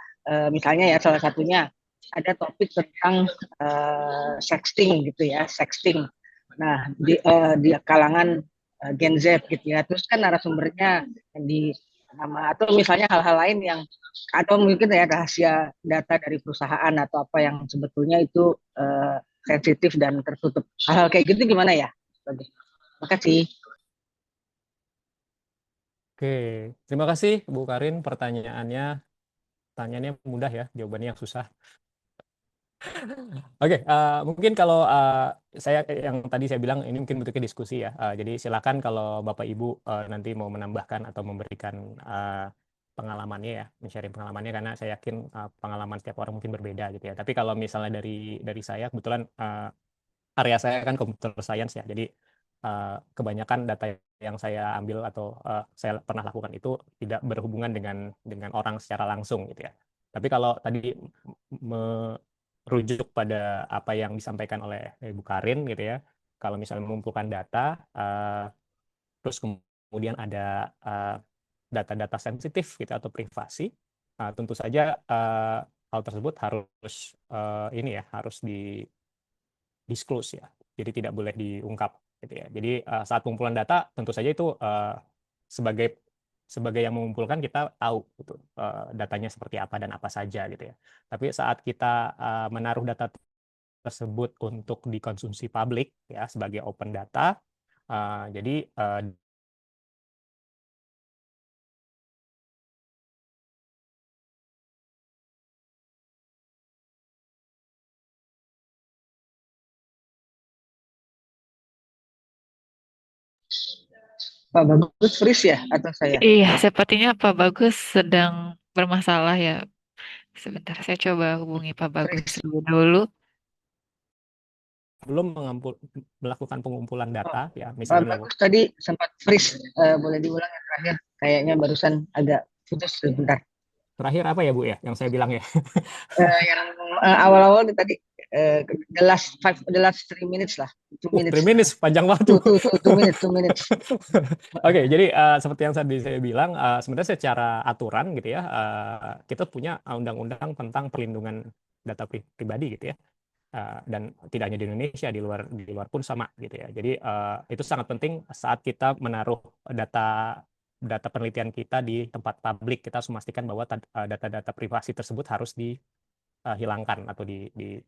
misalnya ya salah satunya ada topik tentang sexting gitu ya, sexting. Nah, di kalangan Gen Z gitu ya. Terus kan narasumbernya di nama atau misalnya hal-hal lain yang atau mungkin ya rahasia data dari perusahaan atau apa yang sebetulnya itu sensitif dan tertutup. Hal-hal kayak gitu gimana ya? Oke. Makasih. Oke, terima kasih Bu Karin pertanyaannya. Pertanyaannya mudah ya, jawabannya yang susah. Oke, mungkin kalau saya yang tadi saya bilang ini mungkin butuh diskusi ya. Jadi silakan kalau Bapak Ibu nanti mau menambahkan atau memberikan pengalamannya ya, men-sharing pengalamannya karena saya yakin pengalaman setiap orang mungkin berbeda gitu ya. Tapi kalau misalnya dari saya kebetulan area saya kan computer science ya. Jadi kebanyakan data yang saya ambil atau saya pernah lakukan itu tidak berhubungan dengan orang secara langsung gitu ya. Tapi kalau tadi merujuk pada apa yang disampaikan oleh Ibu Karin gitu ya, kalau misalnya mengumpulkan data, terus kemudian ada data-data sensitif gitu atau privasi, tentu saja hal tersebut harus ini ya harus di disclose ya. Jadi tidak boleh diungkap gitu ya. Jadi saat pengumpulan data tentu saja itu sebagai sebagai yang mengumpulkan kita tahu gitu, datanya seperti apa dan apa saja gitu ya. Tapi saat kita menaruh data tersebut untuk dikonsumsi publik ya sebagai open data, jadi Pak Bagus freeze ya atau saya? Iya, sepertinya Pak Bagus sedang bermasalah ya. Sebentar, saya coba hubungi Pak Bagus Freeze. dulu. belum melakukan pengumpulan Oh, data ya, Pak misalnya Bagus tadi sempat freeze. Boleh diulang yang terakhir? Kayaknya barusan agak putus sebentar. terakhir apa ya Bu ya yang saya bilang ya. Yang awal-awal tadi the last 3 minutes lah, 2 minutes, 3 minutes panjang waktu. two minutes. Oke, jadi seperti yang tadi saya bilang, sebenarnya secara aturan gitu ya, kita punya undang-undang tentang perlindungan data pribadi gitu ya, dan tidak hanya di Indonesia, di luar pun sama gitu ya. Jadi itu sangat penting saat kita menaruh data data penelitian kita di tempat publik, kita harus memastikan bahwa data-data privasi tersebut harus dihilangkan atau di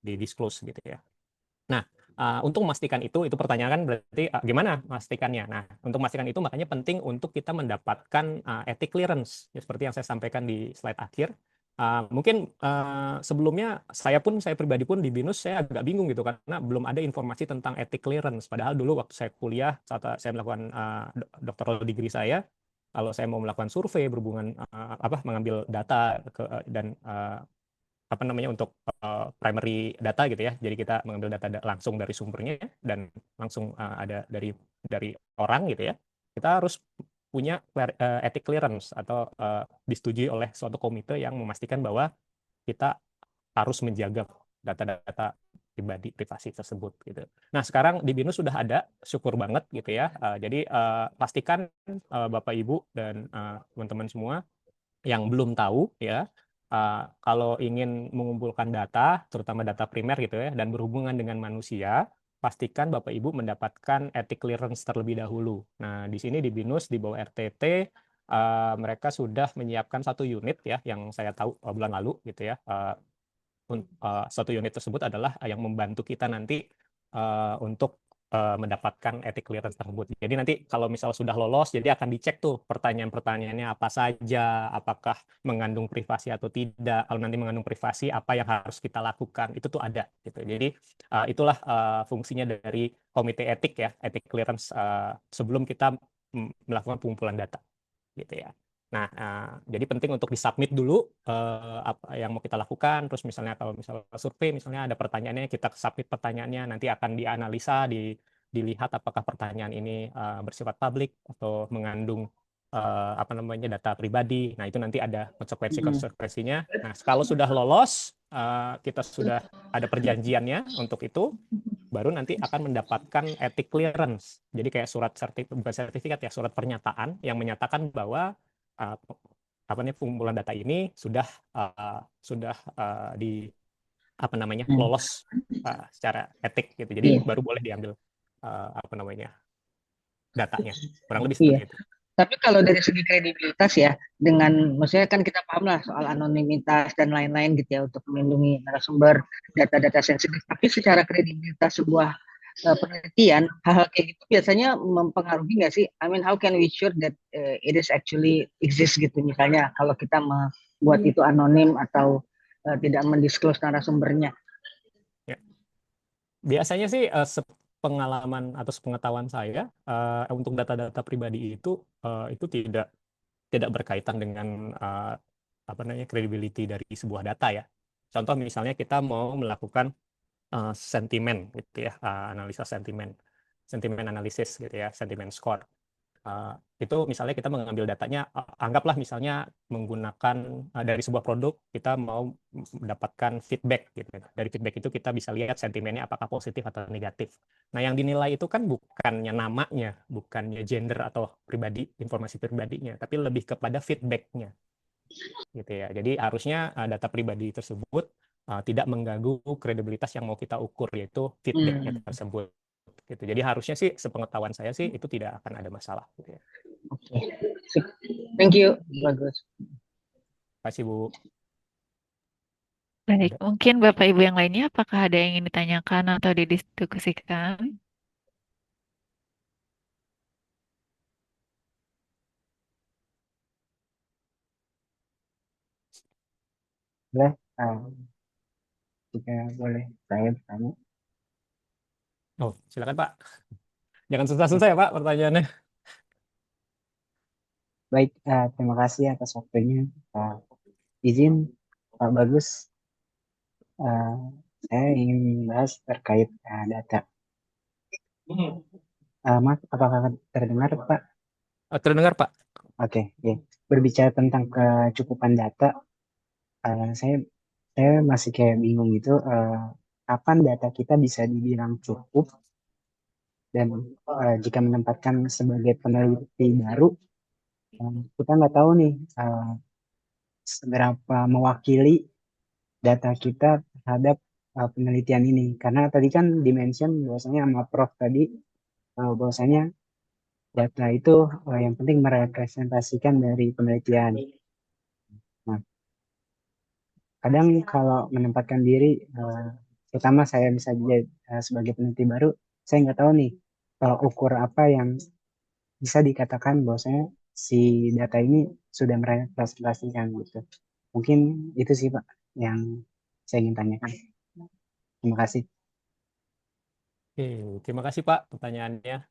disclose gitu ya. Nah, untuk memastikan itu pertanyaan kan berarti gimana memastikannya? Nah, untuk memastikan itu makanya penting untuk kita mendapatkan ethic clearance, ya, seperti yang saya sampaikan di slide akhir. Mungkin sebelumnya saya pribadi pun di BINUS saya agak bingung gitu karena belum ada informasi tentang ethic clearance. Padahal dulu waktu saya kuliah saat saya melakukan doctoral degree saya, kalau saya mau melakukan survei berhubungan mengambil data dan apa namanya untuk primary data gitu ya. Jadi kita mengambil data langsung dari sumbernya dan langsung ada dari orang gitu ya. Kita harus punya ethic clearance atau disetujui oleh suatu komite yang memastikan bahwa kita harus menjaga data-data pribadi privasi tersebut gitu. Nah, sekarang di BINUS sudah ada, syukur banget gitu ya. Jadi pastikan Bapak Ibu dan teman-teman semua yang belum tahu ya, kalau ingin mengumpulkan data, terutama data primer gitu ya, dan berhubungan dengan manusia, pastikan Bapak Ibu mendapatkan ethic clearance terlebih dahulu. Nah, di sini di BINUS, di bawah RTT, mereka sudah menyiapkan satu unit ya, yang saya tahu bulan lalu gitu ya. Satu unit tersebut adalah yang membantu kita nanti untuk mendapatkan ethic clearance tersebut. Jadi nanti kalau misal sudah lolos, jadi akan dicek tuh pertanyaan-pertanyaannya apa saja, apakah mengandung privasi atau tidak. Kalau nanti mengandung privasi, apa yang harus kita lakukan, itu tuh ada. Gitu. Jadi itulah fungsinya dari komite etik ya, ethic clearance sebelum kita melakukan pengumpulan data. Gitu ya. Nah, jadi penting untuk disubmit dulu apa yang mau kita lakukan. Terus misalnya kalau misalnya survei, misalnya ada pertanyaannya, kita submit pertanyaannya, nanti akan dianalisa, dilihat apakah pertanyaan ini bersifat publik atau mengandung apa namanya data pribadi. Nah, itu nanti ada konsekuensinya. Nah, kalau sudah lolos, kita sudah ada perjanjiannya untuk itu, baru nanti akan mendapatkan ethic clearance. Jadi kayak bukan sertifikat ya, surat pernyataan yang menyatakan bahwa uh, apa nih pengumpulan data ini sudah di apa namanya lolos secara etik gitu. Jadi Iya. baru boleh diambil apa namanya datanya. Kurang lebih Iya. seperti itu. Tapi kalau dari segi kredibilitas ya, dengan maksudnya kan kita paham lah soal anonimitas dan lain-lain gitu ya untuk melindungi narasumber data-data sensitif. Tapi secara kredibilitas sebuah penelitian, hal-hal kayak gitu biasanya mempengaruhi nggak sih? I mean, how can we sure that it is actually exist gitu? Misalnya kalau kita membuat itu anonim atau tidak mendisclose narasumbernya. Ya. Biasanya sih pengalaman atau sepengetahuan saya untuk data-data pribadi itu tidak berkaitan dengan apa namanya credibility dari sebuah data ya. Contoh misalnya kita mau melakukan sentimen gitu ya, analisa sentimen analisis gitu ya, sentimen score. Itu misalnya kita mengambil datanya, anggaplah misalnya menggunakan dari sebuah produk kita mau mendapatkan feedback gitu. Dari feedback itu kita bisa lihat sentimennya apakah positif atau negatif. Nah, yang dinilai itu kan bukannya namanya, bukannya gender atau informasi pribadinya, tapi lebih kepada feedbacknya gitu ya. Jadi harusnya data pribadi tersebut tidak mengganggu kredibilitas yang mau kita ukur, yaitu feedbacknya tersebut gitu. Jadi harusnya sih sepengetahuan saya sih itu tidak akan ada masalah gitu ya. Oke. Thank you. Bagus. Terima kasih Bu. Baik, Ada. mungkin Bapak Ibu yang lainnya apakah ada yang ingin ditanyakan atau didiskusikan? Boleh, jika boleh saya bertanya. Oh, silakan Pak. Jangan susah-susah ya Pak pertanyaannya. Baik, terima kasih atas waktunya. Izin Pak Bagus, saya ingin membahas terkait data. Maaf, apakah terdengar Pak? Terdengar Pak. Oke, ya. Berbicara tentang kecukupan data, saya masih kayak bingung gitu. Kapan data kita bisa dibilang cukup dan jika menempatkan sebagai peneliti baru, kita nggak tahu nih seberapa mewakili data kita terhadap penelitian ini. Karena tadi kan dimention bahwasanya sama Prof tadi bahwasanya data itu yang penting merepresentasikan dari penelitian. Nah, kadang kalau menempatkan diri, terutama saya bisa jadi sebagai peneliti baru, saya nggak tahu nih kalau ukur apa yang bisa dikatakan bahwasanya si data ini sudah merepresentasikan gitu. Mungkin itu sih Pak yang saya ingin tanyakan. Terima kasih. Oke, terima kasih Pak pertanyaannya.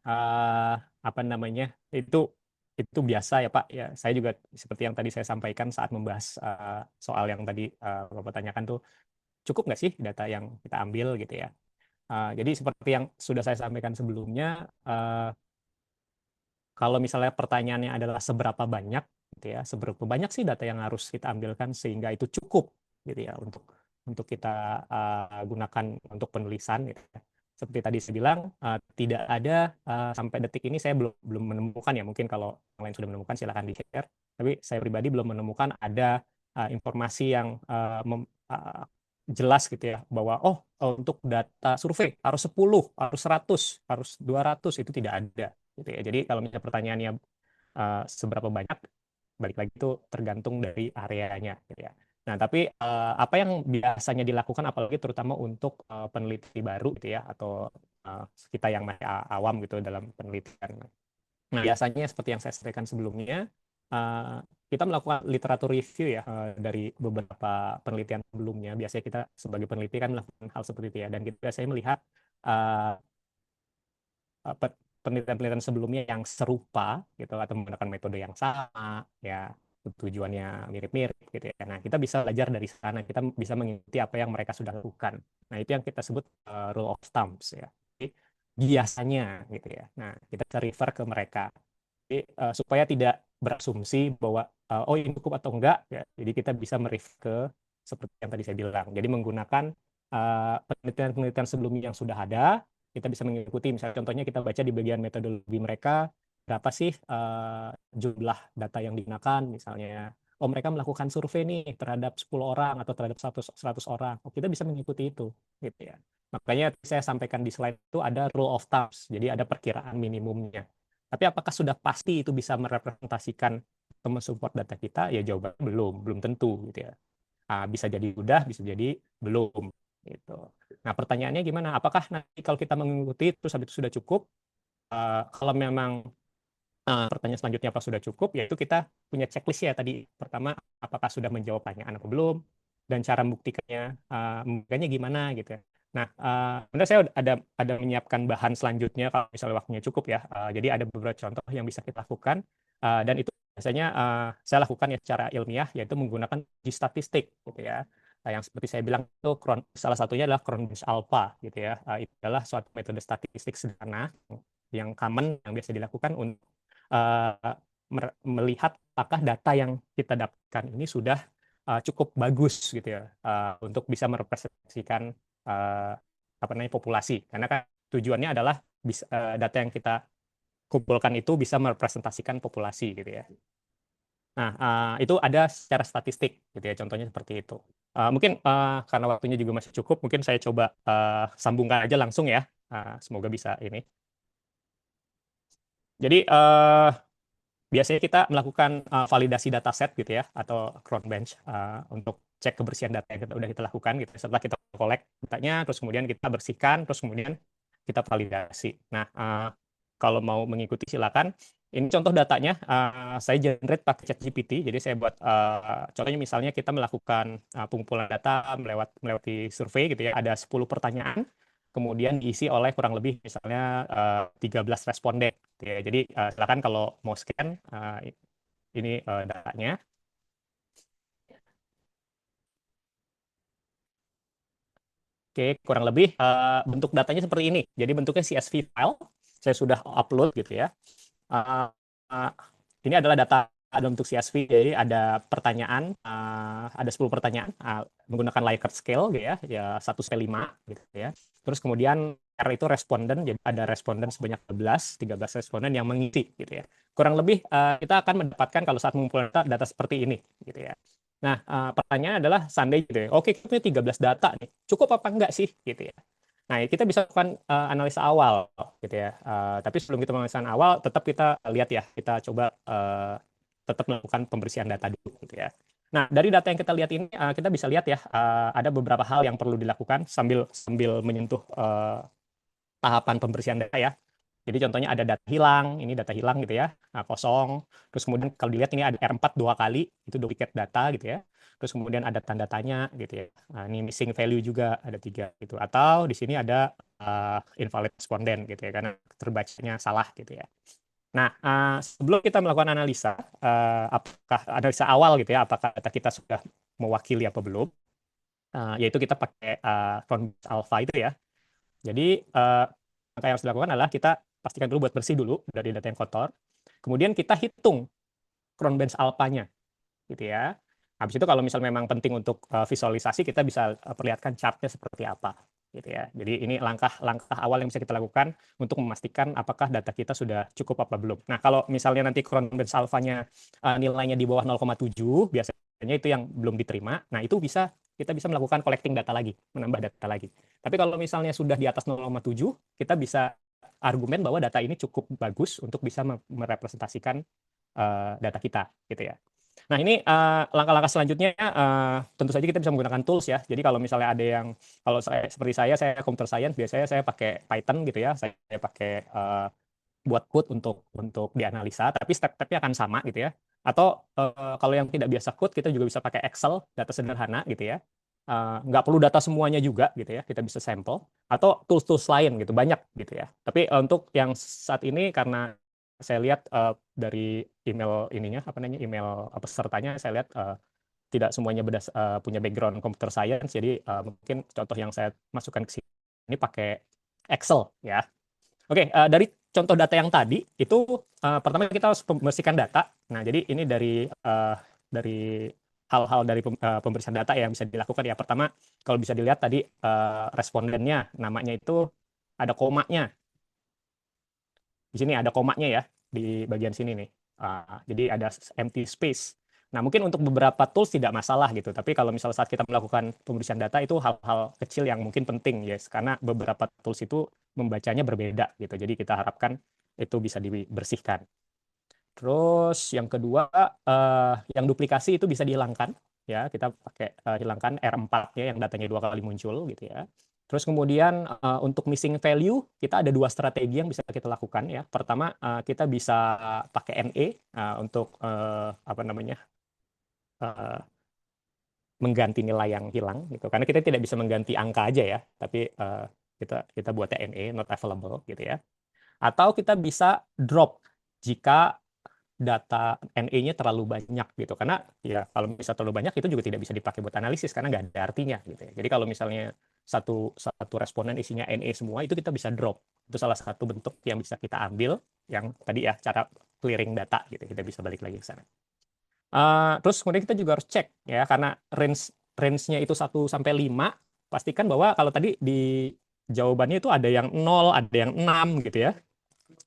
Apa namanya? Itu biasa ya Pak. Ya, saya juga seperti yang tadi saya sampaikan saat membahas soal yang tadi Bapak tanyakan tuh, cukup nggak sih data yang kita ambil gitu ya. Jadi seperti yang sudah saya sampaikan sebelumnya, kalau misalnya pertanyaannya adalah seberapa banyak gitu ya, seberapa banyak sih data yang harus kita ambilkan sehingga itu cukup gitu ya untuk kita gunakan untuk penulisan gitu ya. Seperti tadi saya bilang, tidak ada sampai detik ini saya belum menemukan ya, mungkin kalau yang lain sudah menemukan silahkan di-share, tapi saya pribadi belum menemukan ada informasi yang jelas gitu ya bahwa untuk data survei harus 10, harus 100, harus 200, itu tidak ada gitu ya. Jadi kalau misalnya pertanyaannya seberapa banyak, balik lagi itu tergantung dari areanya gitu ya. Nah, tapi apa yang biasanya dilakukan apalagi terutama untuk peneliti baru gitu ya, atau kita yang masih awam gitu dalam penelitian. Nah, biasanya seperti yang saya sampaikan sebelumnya, kita melakukan literatur review ya dari beberapa penelitian sebelumnya. Biasanya kita sebagai peneliti kan melakukan hal seperti itu ya, dan kita biasanya melihat penelitian-penelitian sebelumnya yang serupa gitu atau menggunakan metode yang sama ya. tujuannya mirip-mirip gitu ya. Nah, kita bisa belajar dari sana, kita bisa mengikuti apa yang mereka sudah lakukan. Nah, itu yang kita sebut rule of thumbs ya. Jadi, biasanya gitu ya. Nah, kita bisa refer ke mereka. Jadi, supaya tidak berasumsi bahwa oh ini cukup atau enggak ya. Jadi kita bisa merefer ke seperti yang tadi saya bilang. Jadi menggunakan penelitian-penelitian sebelumnya yang sudah ada, kita bisa mengikuti. Misalnya contohnya kita baca di bagian metodologi mereka, berapa sih jumlah data yang digunakan, misalnya oh mereka melakukan survei nih terhadap 10 orang atau terhadap 100 orang. Oh, kita bisa mengikuti itu gitu ya. Makanya saya sampaikan di slide itu ada rule of thumbs. Jadi ada perkiraan minimumnya. Tapi apakah sudah pasti itu bisa merepresentasikan teman support data kita? Ya jawabannya belum tentu gitu ya. Bisa jadi udah, bisa jadi belum gitu. Nah, pertanyaannya gimana? Apakah nanti kalau kita mengikuti terus habis itu sudah cukup? Kalau memang pertanyaan selanjutnya apa sudah cukup, yaitu kita punya checklist ya tadi. Pertama, apakah sudah menjawab pertanyaan apa belum, dan cara membuktikannya gimana gitu ya. Nah, sebenarnya saya ada menyiapkan bahan selanjutnya kalau misalnya waktunya cukup ya. Jadi ada beberapa contoh yang bisa kita lakukan, dan itu biasanya saya lakukan ya secara ilmiah, yaitu menggunakan uji statistik gitu ya. Yang seperti saya bilang itu salah satunya adalah Cron-Bench Alpha gitu ya. Itu adalah suatu metode statistik sederhana yang common yang biasa dilakukan untuk melihat apakah data yang kita dapatkan ini sudah cukup bagus gitu ya untuk bisa merepresentasikan populasi, karena kan tujuannya adalah data yang kita kumpulkan itu bisa merepresentasikan populasi gitu ya. Nah, itu ada secara statistik gitu ya, contohnya seperti itu. Mungkin karena waktunya juga masih cukup, mungkin saya coba sambungkan aja langsung ya. Semoga bisa ini. Jadi biasanya kita melakukan validasi dataset gitu ya, atau Cron-Bench untuk cek kebersihan data yang udah kita lakukan gitu. Setelah kita collect datanya, terus kemudian kita bersihkan, terus kemudian kita validasi. Nah, kalau mau mengikuti silakan. Ini contoh datanya, saya generate pakai ChatGPT. Jadi saya buat contohnya misalnya kita melakukan pengumpulan data melewati survei gitu ya. Ada 10 pertanyaan, kemudian diisi oleh kurang lebih misalnya 13 responden. Gitu ya. Jadi silakan kalau mau scan ini datanya. Oke, kurang lebih bentuk datanya seperti ini. Jadi bentuknya CSV file. Saya sudah upload gitu ya. Ini adalah data dalam bentuk CSV, jadi ada pertanyaan, ada 10 pertanyaan menggunakan Likert scale gitu ya 1/5 gitu ya. Terus kemudian R itu responden, jadi ada responden sebanyak 13 responden yang mengisi gitu ya. Kurang lebih kita akan mendapatkan kalau saat mengumpulkan data seperti ini gitu ya. Nah, pertanyaannya adalah seandainya gitu ya. Oke, kita punya 13 data nih. Cukup apa enggak sih gitu ya. Nah, kita bisa lakukan analisa awal gitu ya. Tapi sebelum kita menganalisa awal, tetap kita lihat ya, kita coba tetap melakukan pembersihan data dulu gitu ya. Nah, dari data yang kita lihat ini, kita bisa lihat ya, ada beberapa hal yang perlu dilakukan sambil menyentuh tahapan pembersihan data ya. Jadi contohnya ada data hilang, ini data hilang gitu ya, kosong. Terus kemudian kalau dilihat ini ada R4 2 kali, itu duplicate data gitu ya. Terus kemudian ada tanda tanya gitu ya. Ini missing value juga ada 3 gitu. Atau di sini ada invalid responden gitu ya, karena terbacanya salah gitu ya. Nah, sebelum kita melakukan analisa, apakah analisa awal gitu ya, apakah data kita sudah mewakili apa belum, yaitu kita pakai Cron-Bench Alpha itu ya. Jadi, langkah yang harus dilakukan adalah kita pastikan dulu buat bersih dulu dari data yang kotor. Kemudian kita hitung Cron-Bench Alpha-nya gitu ya. Habis itu kalau misal memang penting untuk visualisasi, kita bisa perlihatkan chart-nya seperti apa gitu ya. Jadi ini langkah-langkah awal yang bisa kita lakukan untuk memastikan apakah data kita sudah cukup apa belum. Nah, kalau misalnya nanti Cron-Bench Alpha-nya nilainya di bawah 0,7, biasanya itu yang belum diterima. Nah, itu kita bisa melakukan collecting data lagi, menambah data lagi. Tapi kalau misalnya sudah di atas 0,7, kita bisa argumen bahwa data ini cukup bagus untuk bisa merepresentasikan data kita gitu ya. Nah, ini langkah-langkah selanjutnya tentu saja kita bisa menggunakan tools ya. Jadi kalau misalnya ada yang, kalau seperti saya computer science, biasanya saya pakai Python gitu ya. Saya pakai buat code untuk dianalisa, tapi step-stepnya akan sama gitu ya. Atau kalau yang tidak biasa code, kita juga bisa pakai Excel, data sederhana gitu ya. Nggak perlu data semuanya juga gitu ya, kita bisa sampel. Atau tools-tools lain gitu, banyak gitu ya. Tapi untuk yang saat ini karena saya lihat dari email ininya, email pesertanya, saya lihat tidak semuanya punya background computer science, jadi mungkin contoh yang saya masukkan ke sini pakai Excel ya. Oke, dari contoh data yang tadi itu pertama kita harus membersihkan data. Nah, jadi ini dari hal-hal dari pembersihan data yang bisa dilakukan ya. Pertama, kalau bisa dilihat tadi respondennya namanya itu ada komanya. Di sini ada komanya ya di bagian sini nih. Jadi ada empty space. Nah, mungkin untuk beberapa tools tidak masalah gitu, tapi kalau misalnya saat kita melakukan pembersihan data itu hal-hal kecil yang mungkin penting, yes, karena beberapa tools itu membacanya berbeda gitu. Jadi kita harapkan itu bisa dibersihkan. Terus yang kedua, yang duplikasi itu bisa dihilangkan ya, kita pakai hilangkan R4 ya yang datanya 2 kali muncul gitu ya. Terus kemudian untuk missing value kita ada 2 strategi yang bisa kita lakukan ya. Pertama kita bisa pakai NE untuk apa namanya mengganti nilai yang hilang gitu. Karena kita tidak bisa mengganti angka aja ya, tapi kita buatnya NE, not available gitu ya. Atau kita bisa drop jika data NE-nya terlalu banyak gitu. Karena ya kalau bisa terlalu banyak itu juga tidak bisa dipakai buat analisis karena nggak ada artinya gitu ya. Jadi kalau misalnya satu responden isinya NE semua itu kita bisa drop. Itu salah satu bentuk yang bisa kita ambil yang tadi ya cara clearing data gitu. Kita bisa balik lagi ke sana. Terus kemudian kita juga harus cek ya karena range-nya itu 1 sampai 5, pastikan bahwa kalau tadi di jawabannya itu ada yang 0, ada yang 6 gitu ya.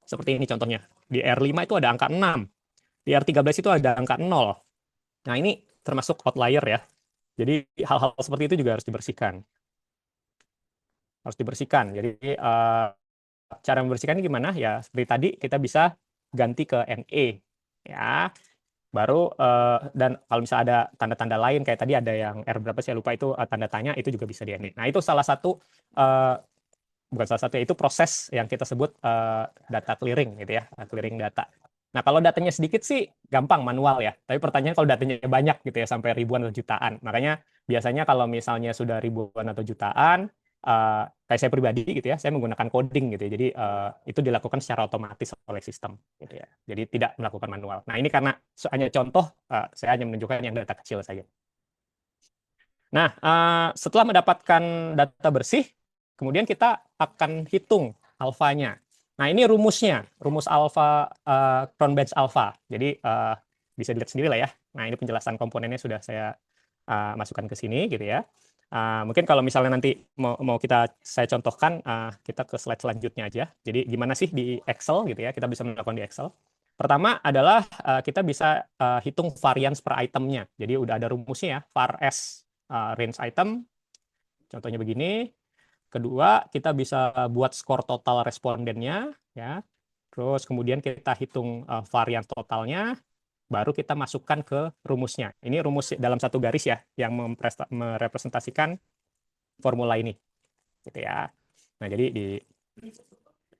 Seperti ini contohnya. Di R5 itu ada angka 6. Di R13 itu ada angka 0. Nah, ini termasuk outlier ya. Jadi hal-hal seperti itu juga harus dibersihkan. Harus dibersihkan. Jadi cara membersihkannya gimana? Ya, seperti tadi kita bisa ganti ke NE ya. Baru dan kalau misalnya ada tanda-tanda lain kayak tadi ada yang R berapa saya lupa itu tanda tanya itu juga bisa di NE. Nah, itu salah satu bukan salah satu, itu proses yang kita sebut data clearing gitu ya, clearing data. Nah, kalau datanya sedikit sih gampang manual ya. Tapi pertanyaan kalau datanya banyak gitu ya sampai ribuan atau jutaan. Makanya biasanya kalau misalnya sudah ribuan atau jutaan, kayak saya pribadi gitu ya, saya menggunakan coding gitu ya. Jadi itu dilakukan secara otomatis oleh sistem gitu ya. Jadi tidak melakukan manual. Nah, ini karena hanya contoh, saya hanya menunjukkan yang data kecil saja. Nah, setelah mendapatkan data bersih, kemudian kita akan hitung alfanya. Nah, ini rumusnya, rumus alfa Cronbach's alpha. Jadi bisa dilihat sendiri lah ya. Nah, ini penjelasan komponennya sudah saya masukkan ke sini gitu ya. Mungkin kalau misalnya nanti mau saya contohkan, kita ke slide selanjutnya aja. Jadi gimana sih di Excel gitu ya, kita bisa melakukan di Excel. Pertama adalah kita bisa hitung variance per itemnya. Jadi udah ada rumusnya ya, var s range item, contohnya begini. Kedua, kita bisa buat skor total respondennya ya. Terus kemudian kita hitung varian totalnya, baru kita masukkan ke rumusnya. Ini rumus dalam satu garis ya, yang merepresentasikan formula ini, gitu ya. Nah, jadi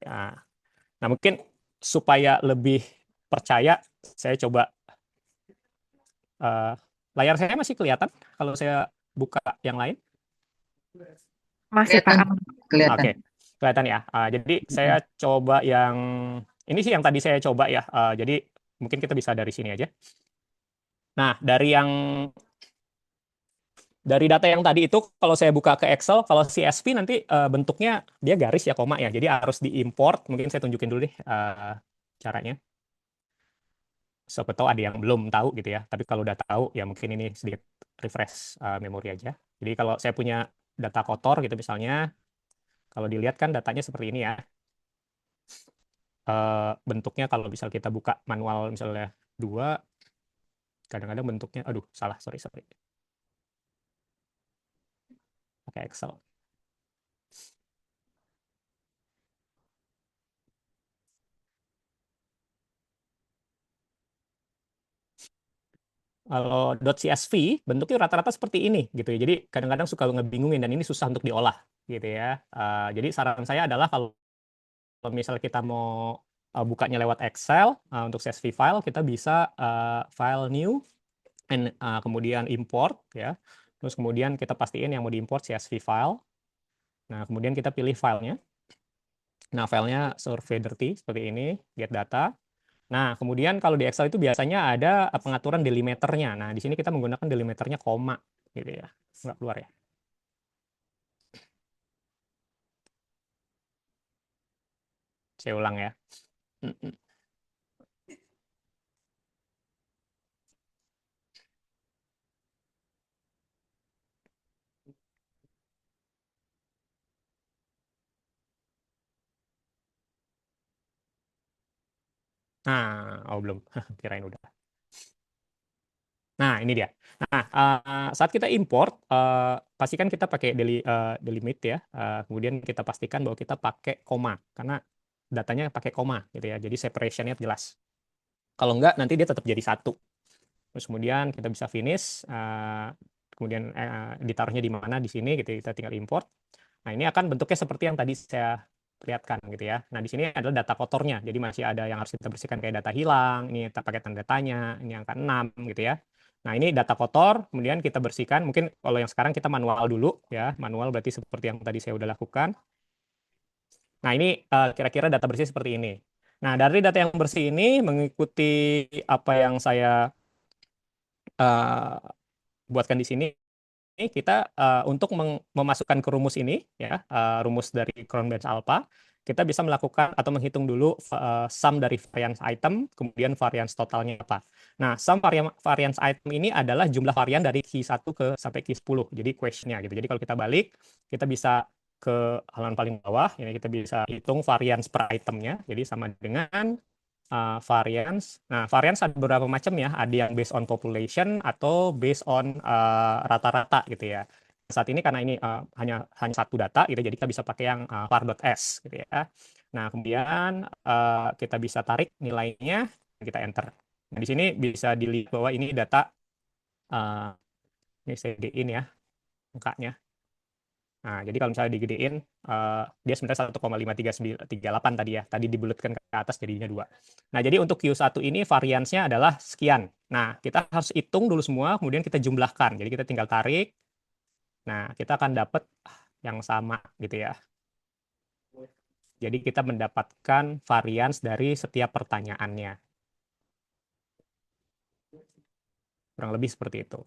nah mungkin supaya lebih percaya, saya coba layar saya masih kelihatan kalau saya buka yang lain. Masih Pak. Kelihatan. Oke, kelihatan ya. Jadi saya coba yang ini sih yang tadi saya coba ya. Jadi mungkin kita bisa dari sini aja. Nah, dari data yang tadi itu kalau saya buka ke Excel, kalau CSV nanti bentuknya dia garis ya, koma ya. Jadi harus diimport. Mungkin saya tunjukin dulu deh caranya. Siapa tahu ada yang belum tahu gitu ya. Tapi kalau udah tahu ya mungkin ini sedikit refresh memori aja. Jadi kalau saya punya data kotor gitu misalnya, kalau dilihat kan datanya seperti ini ya. Bentuknya kalau misal kita buka manual misalnya 2, kadang-kadang bentuknya, aduh salah, sorry. Pakai Excel. Kalau .csv bentuknya rata-rata seperti ini gitu ya. Jadi kadang-kadang suka ngebingungin dan ini susah untuk diolah gitu ya. Jadi saran saya adalah kalau misal kita mau bukanya lewat Excel untuk CSV file, kita bisa file new and kemudian import ya. Terus kemudian kita pastiin yang mau diimport CSV file. Nah, kemudian kita pilih filenya. Nah, filenya survey dirty seperti ini, get data. Nah, kemudian kalau di Excel itu biasanya ada pengaturan delimiternya. Nah, di sini kita menggunakan delimiternya koma gitu ya. Nggak keluar ya. Saya ulang ya. Nah, oh belum. Kirain udah. Nah, ini dia. Nah, saat kita import, pastikan kita pakai delimit ya. Kemudian kita pastikan bahwa kita pakai koma, karena datanya pakai koma gitu ya. Jadi separationnya jelas. Kalau enggak, nanti dia tetap jadi satu. Terus kemudian kita bisa finish, kemudian ditaruhnya di mana, di sini gitu, kita tinggal import. Nah, ini akan bentuknya seperti yang tadi saya perlihatkan gitu ya. Nah, di sini adalah data kotornya. Jadi masih ada yang harus kita bersihkan kayak data hilang, ini kita pakai tanda tanya, ini angka 6 gitu ya. Nah, ini data kotor, kemudian kita bersihkan. Mungkin kalau yang sekarang kita manual dulu ya. Manual berarti seperti yang tadi saya udah lakukan. Nah, ini kira-kira data bersih seperti ini. Nah, dari data yang bersih ini mengikuti apa yang saya uh, buatkan di sini, kita untuk memasukkan ke rumus ini ya, rumus dari Cronbach's alpha, kita bisa melakukan atau menghitung dulu sum dari variance item, kemudian variance totalnya apa. Nah, sum variance item ini adalah jumlah varian dari Q1 sampai Q10. Jadi question-nya gitu. Jadi kalau kita balik, kita bisa ke halaman paling bawah, ini kita bisa hitung variance per itemnya. Jadi sama dengan variance. Nah, variance ada beberapa macam ya. Ada yang based on population atau based on rata-rata gitu ya. Saat ini karena ini hanya satu data gitu, jadi kita bisa pakai yang var.s gitu ya. Nah, kemudian kita bisa tarik nilainya, kita enter. Nah, di sini bisa dilihat bahwa ini data ini saya gedein ya angkanya. Nah, jadi kalau misalnya digedein, dia sebenarnya 1,5338 tadi ya. Tadi dibulatkan ke atas jadinya 2. Nah, jadi untuk Q1 ini variansnya adalah sekian. Nah, kita harus hitung dulu semua, kemudian kita jumlahkan. Jadi kita tinggal tarik. Nah, kita akan dapat yang sama gitu ya. Jadi kita mendapatkan varians dari setiap pertanyaannya. Kurang lebih seperti itu.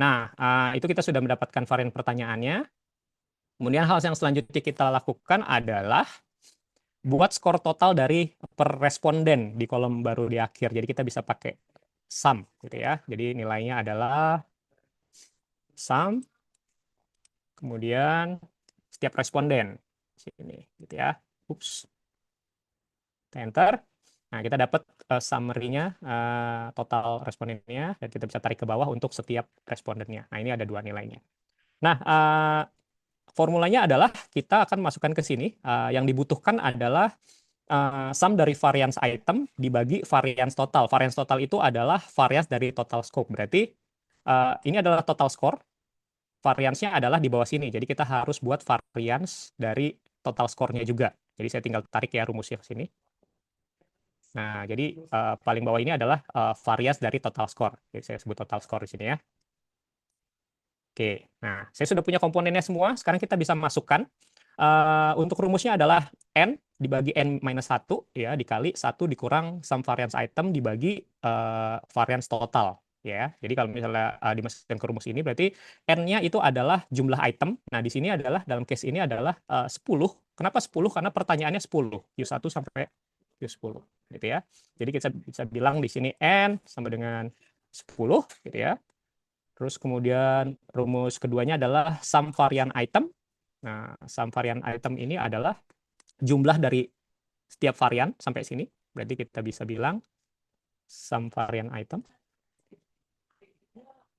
Nah, itu kita sudah mendapatkan varian pertanyaannya. Kemudian hal yang selanjutnya kita lakukan adalah buat skor total dari per responden di kolom baru di akhir. Jadi kita bisa pakai sum gitu ya. Jadi nilainya adalah sum, kemudian setiap responden sini gitu ya. Ups. Enter. Nah, kita dapat summary-nya, total respondennya, dan kita bisa tarik ke bawah untuk setiap respondennya. Nah, ini ada dua nilainya. Nah, formulanya adalah kita akan masukkan ke sini. Yang dibutuhkan adalah sum dari variance item dibagi variance total. Variance total itu adalah variance dari total scope. Berarti ini adalah total score. Variance-nya adalah di bawah sini. Jadi kita harus buat variance dari total score-nya juga. Jadi saya tinggal tarik ya rumusnya ke sini. Nah, jadi paling bawah ini adalah variance dari total score. Jadi saya sebut total score di sini ya. Oke, nah saya sudah punya komponennya semua. Sekarang kita bisa masukkan. Untuk rumusnya adalah N dibagi N-1 ya, dikali 1 dikurang sum variance item dibagi variance total. Ya, jadi kalau misalnya dimasukkan ke rumus ini berarti N-nya itu adalah jumlah item. Nah, di sini adalah dalam case ini adalah 10. Kenapa 10? Karena pertanyaannya 10. Q1 sampai Q10 gitu ya. Jadi kita bisa bilang di sini N sama dengan 10 gitu ya. Terus kemudian rumus keduanya adalah sum varian item. Nah, sum varian item ini adalah jumlah dari setiap varian sampai sini. Berarti kita bisa bilang sum varian item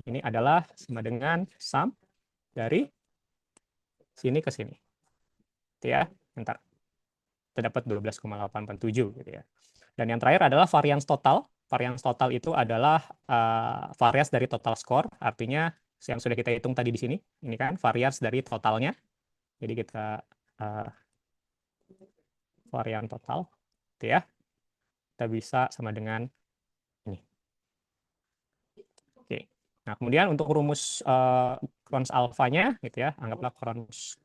ini adalah sama dengan sum dari sini ke sini. Itu ya, ntar. Kita dapat 12,847 gitu ya. Dan yang terakhir adalah variance total. Variance total itu adalah variance dari total score, artinya yang sudah kita hitung tadi di sini. Ini kan variance dari totalnya. Jadi kita varian total, gitu ya. Kita bisa sama dengan ini. Oke. Nah, kemudian untuk rumus Cron's alpha-nya, gitu ya, anggaplah Cron's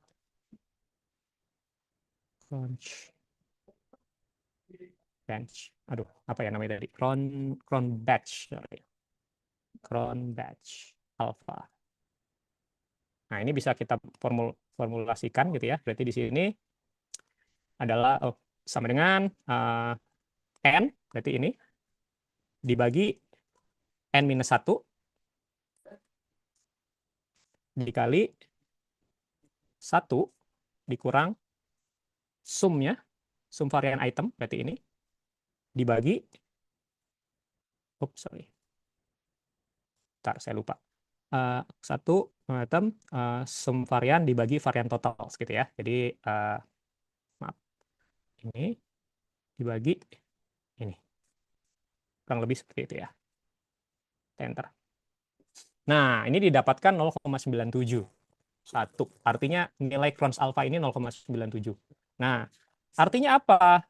bench. Aduh, apa ya namanya tadi? Cron batch, sorry. Cron batch alpha. Nah, ini bisa kita formulasikan gitu ya. Berarti di sini adalah sama dengan n, berarti ini dibagi n minus 1 dikali 1 dikurang sumnya, sum varian item, berarti ini dibagi, sorry, bentar, saya lupa. 1 item sum varian dibagi varian total gitu ya. Jadi maaf, ini dibagi ini. Kurang lebih seperti itu ya. Enter. Nah, ini didapatkan 0,97. 1. Artinya nilai Crons alpha ini 0,97. Nah, artinya apa?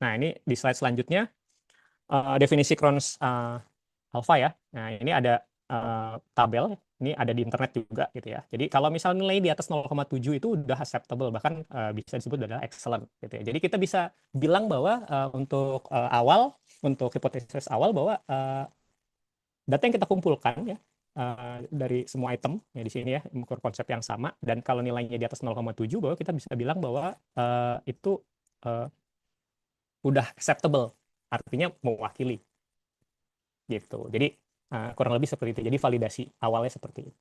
Nah, ini di slide selanjutnya definisi Crons alpha ya. Nah, ini ada tabel, ini ada di internet juga gitu ya. Jadi kalau misal nilai di atas 0,7 itu udah acceptable, bahkan bisa disebut adalah excellent gitu ya. Jadi kita bisa bilang bahwa untuk awal, untuk hipotesis awal bahwa data yang kita kumpulkan ya dari semua item ya di sini ya, mengukur konsep yang sama, dan kalau nilainya di atas 0,7 bahwa kita bisa bilang bahwa itu udah acceptable, artinya mewakili gitu. Jadi kurang lebih seperti itu. Jadi validasi awalnya seperti itu.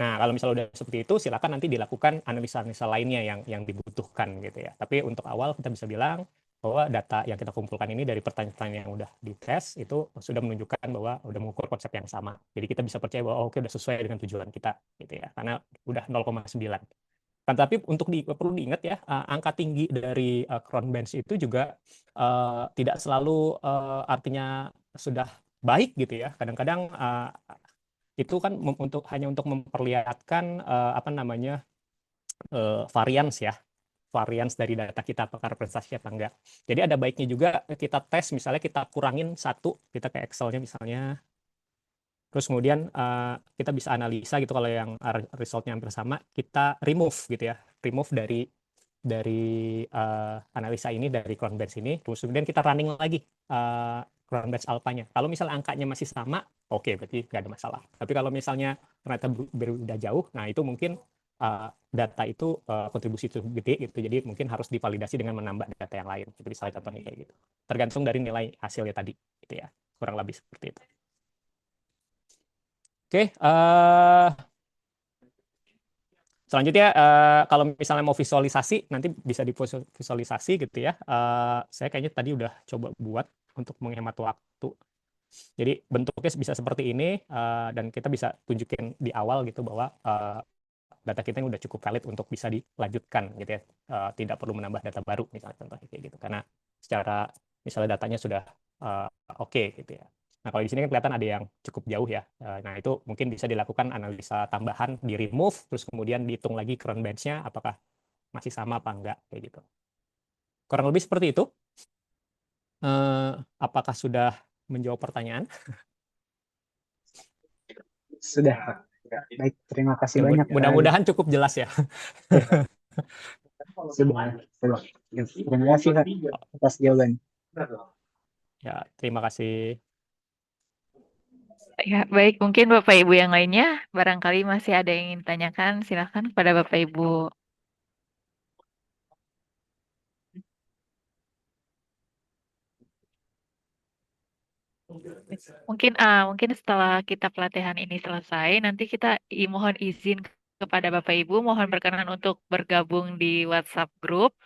Nah, kalau misalnya udah seperti itu, silakan nanti dilakukan analisa-analisa lainnya yang dibutuhkan gitu ya. Tapi untuk awal kita bisa bilang bahwa data yang kita kumpulkan ini dari pertanyaan-pertanyaan yang udah dites itu sudah menunjukkan bahwa udah mengukur konsep yang sama. Jadi kita bisa percaya bahwa oke, udah sesuai dengan tujuan kita gitu ya. Karena udah 0,9. Kan tapi untuk perlu diingat ya, angka tinggi dari Cron bench itu juga tidak selalu artinya sudah baik gitu ya. Kadang-kadang itu kan hanya untuk memperlihatkan apa namanya varians ya, varians dari data kita apakah representasi apa enggak. Jadi ada baiknya juga kita tes, misalnya kita kurangin 1, kita ke Excel-nya misalnya, terus kemudian kita bisa analisa gitu, kalau yang resultnya hampir sama kita remove gitu ya, remove dari analisa ini, dari Cron batch ini, terus kemudian kita running lagi Cron batch alpha-nya. Kalau misalnya angkanya masih sama, oke, berarti nggak ada masalah. Tapi kalau misalnya ternyata berbeda jauh, nah itu mungkin data itu kontribusi itu gede gitu, jadi mungkin harus divalidasi dengan menambah data yang lain. Seperti misalnya contohnya kayak gitu. Tergantung dari nilai hasilnya tadi, gitu ya. Kurang lebih seperti itu. Oke, selanjutnya kalau misalnya mau visualisasi, nanti bisa divisualisasi gitu ya. Saya kayaknya tadi udah coba buat untuk menghemat waktu. Jadi bentuknya bisa seperti ini, dan kita bisa tunjukin di awal gitu bahwa data kita ini udah cukup valid untuk bisa dilanjutkan gitu ya. Tidak perlu menambah data baru misalnya, contohnya kayak gitu. Karena secara misalnya datanya sudah oke gitu ya. Nah, kalau di sini kan kelihatan ada yang cukup jauh ya. Nah, itu mungkin bisa dilakukan analisa tambahan, di remove, terus kemudian dihitung lagi current bench-nya apakah masih sama apa enggak kayak gitu. Kurang lebih seperti itu. Apakah sudah menjawab pertanyaan? Sudah, Pak. Baik, terima kasih Ya, banyak, Pak. mudah-mudahan cukup jelas ya. Sudah. Terima kasih, Pak, atas jawaban. Ya, terima kasih. Ya, baik. Mungkin Bapak Ibu yang lainnya, barangkali masih ada yang ingin tanyakan, silakan kepada Bapak Ibu. Mungkin setelah kita pelatihan ini selesai, nanti kita mohon izin kepada Bapak Ibu, mohon berkenan untuk bergabung di WhatsApp group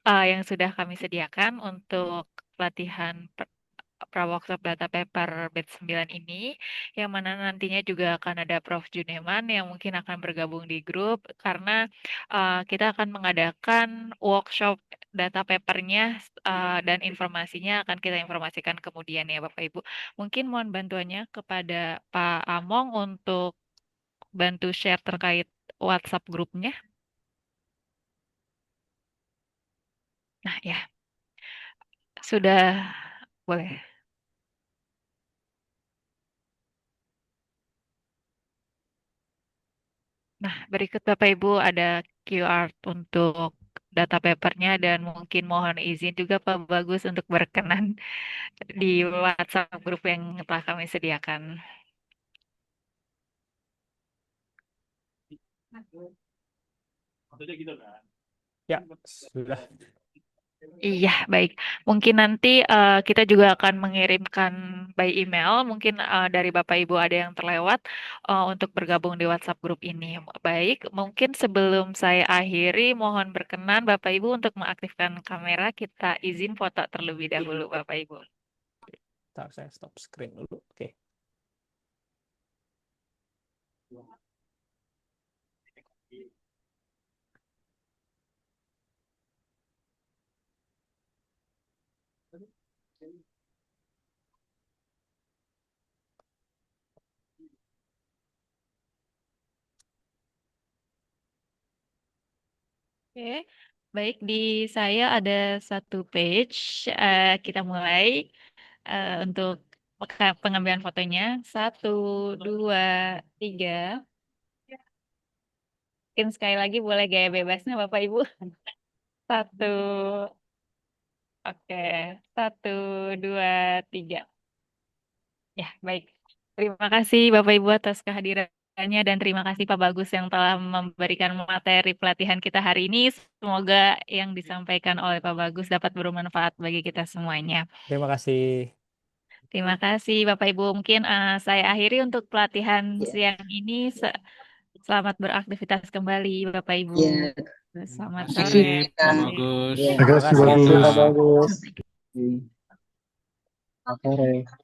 yang sudah kami sediakan untuk pelatihan pra-workshop data paper batch 9 ini, yang mana nantinya juga akan ada Prof. Juneman yang mungkin akan bergabung di grup, karena kita akan mengadakan workshop data papernya dan informasinya akan kita informasikan kemudian ya Bapak Ibu. Mungkin mohon bantuannya kepada Pak Among untuk bantu share terkait WhatsApp grupnya. Nah ya, sudah boleh. Nah, berikut Bapak Ibu ada QR untuk data papernya dan mungkin mohon izin juga Pak Bagus untuk berkenan di WhatsApp grup yang telah kami sediakan. Ya, sudah. Iya, baik. Mungkin nanti kita juga akan mengirimkan by email. Mungkin dari Bapak Ibu ada yang terlewat untuk bergabung di WhatsApp grup ini. Baik, mungkin sebelum saya akhiri, mohon berkenan Bapak Ibu untuk mengaktifkan kamera. Kita izin foto terlebih dahulu, Bapak Ibu. Bentar, saya stop screen dulu. Oke. Oke, baik di saya ada satu page. Kita mulai untuk pengambilan fotonya. 1, 2, 3. Mungkin sekali lagi boleh gaya bebasnya Bapak Ibu. 1, oke. 1, 2, 3. Ya, baik. Terima kasih Bapak Ibu atas kehadirannya dan terima kasih Pak Bagus yang telah memberikan materi pelatihan kita hari ini. Semoga yang disampaikan oleh Pak Bagus dapat bermanfaat bagi kita semuanya. Terima kasih. Terima kasih Bapak Ibu. Mungkin saya akhiri untuk pelatihan Ya. siang ini. Selamat beraktivitas kembali Bapak Ibu. Ya. Selamat Terima sore. kasih Pak Bagus. Ya. Terima kasih Terima kasih. bagus. Sore.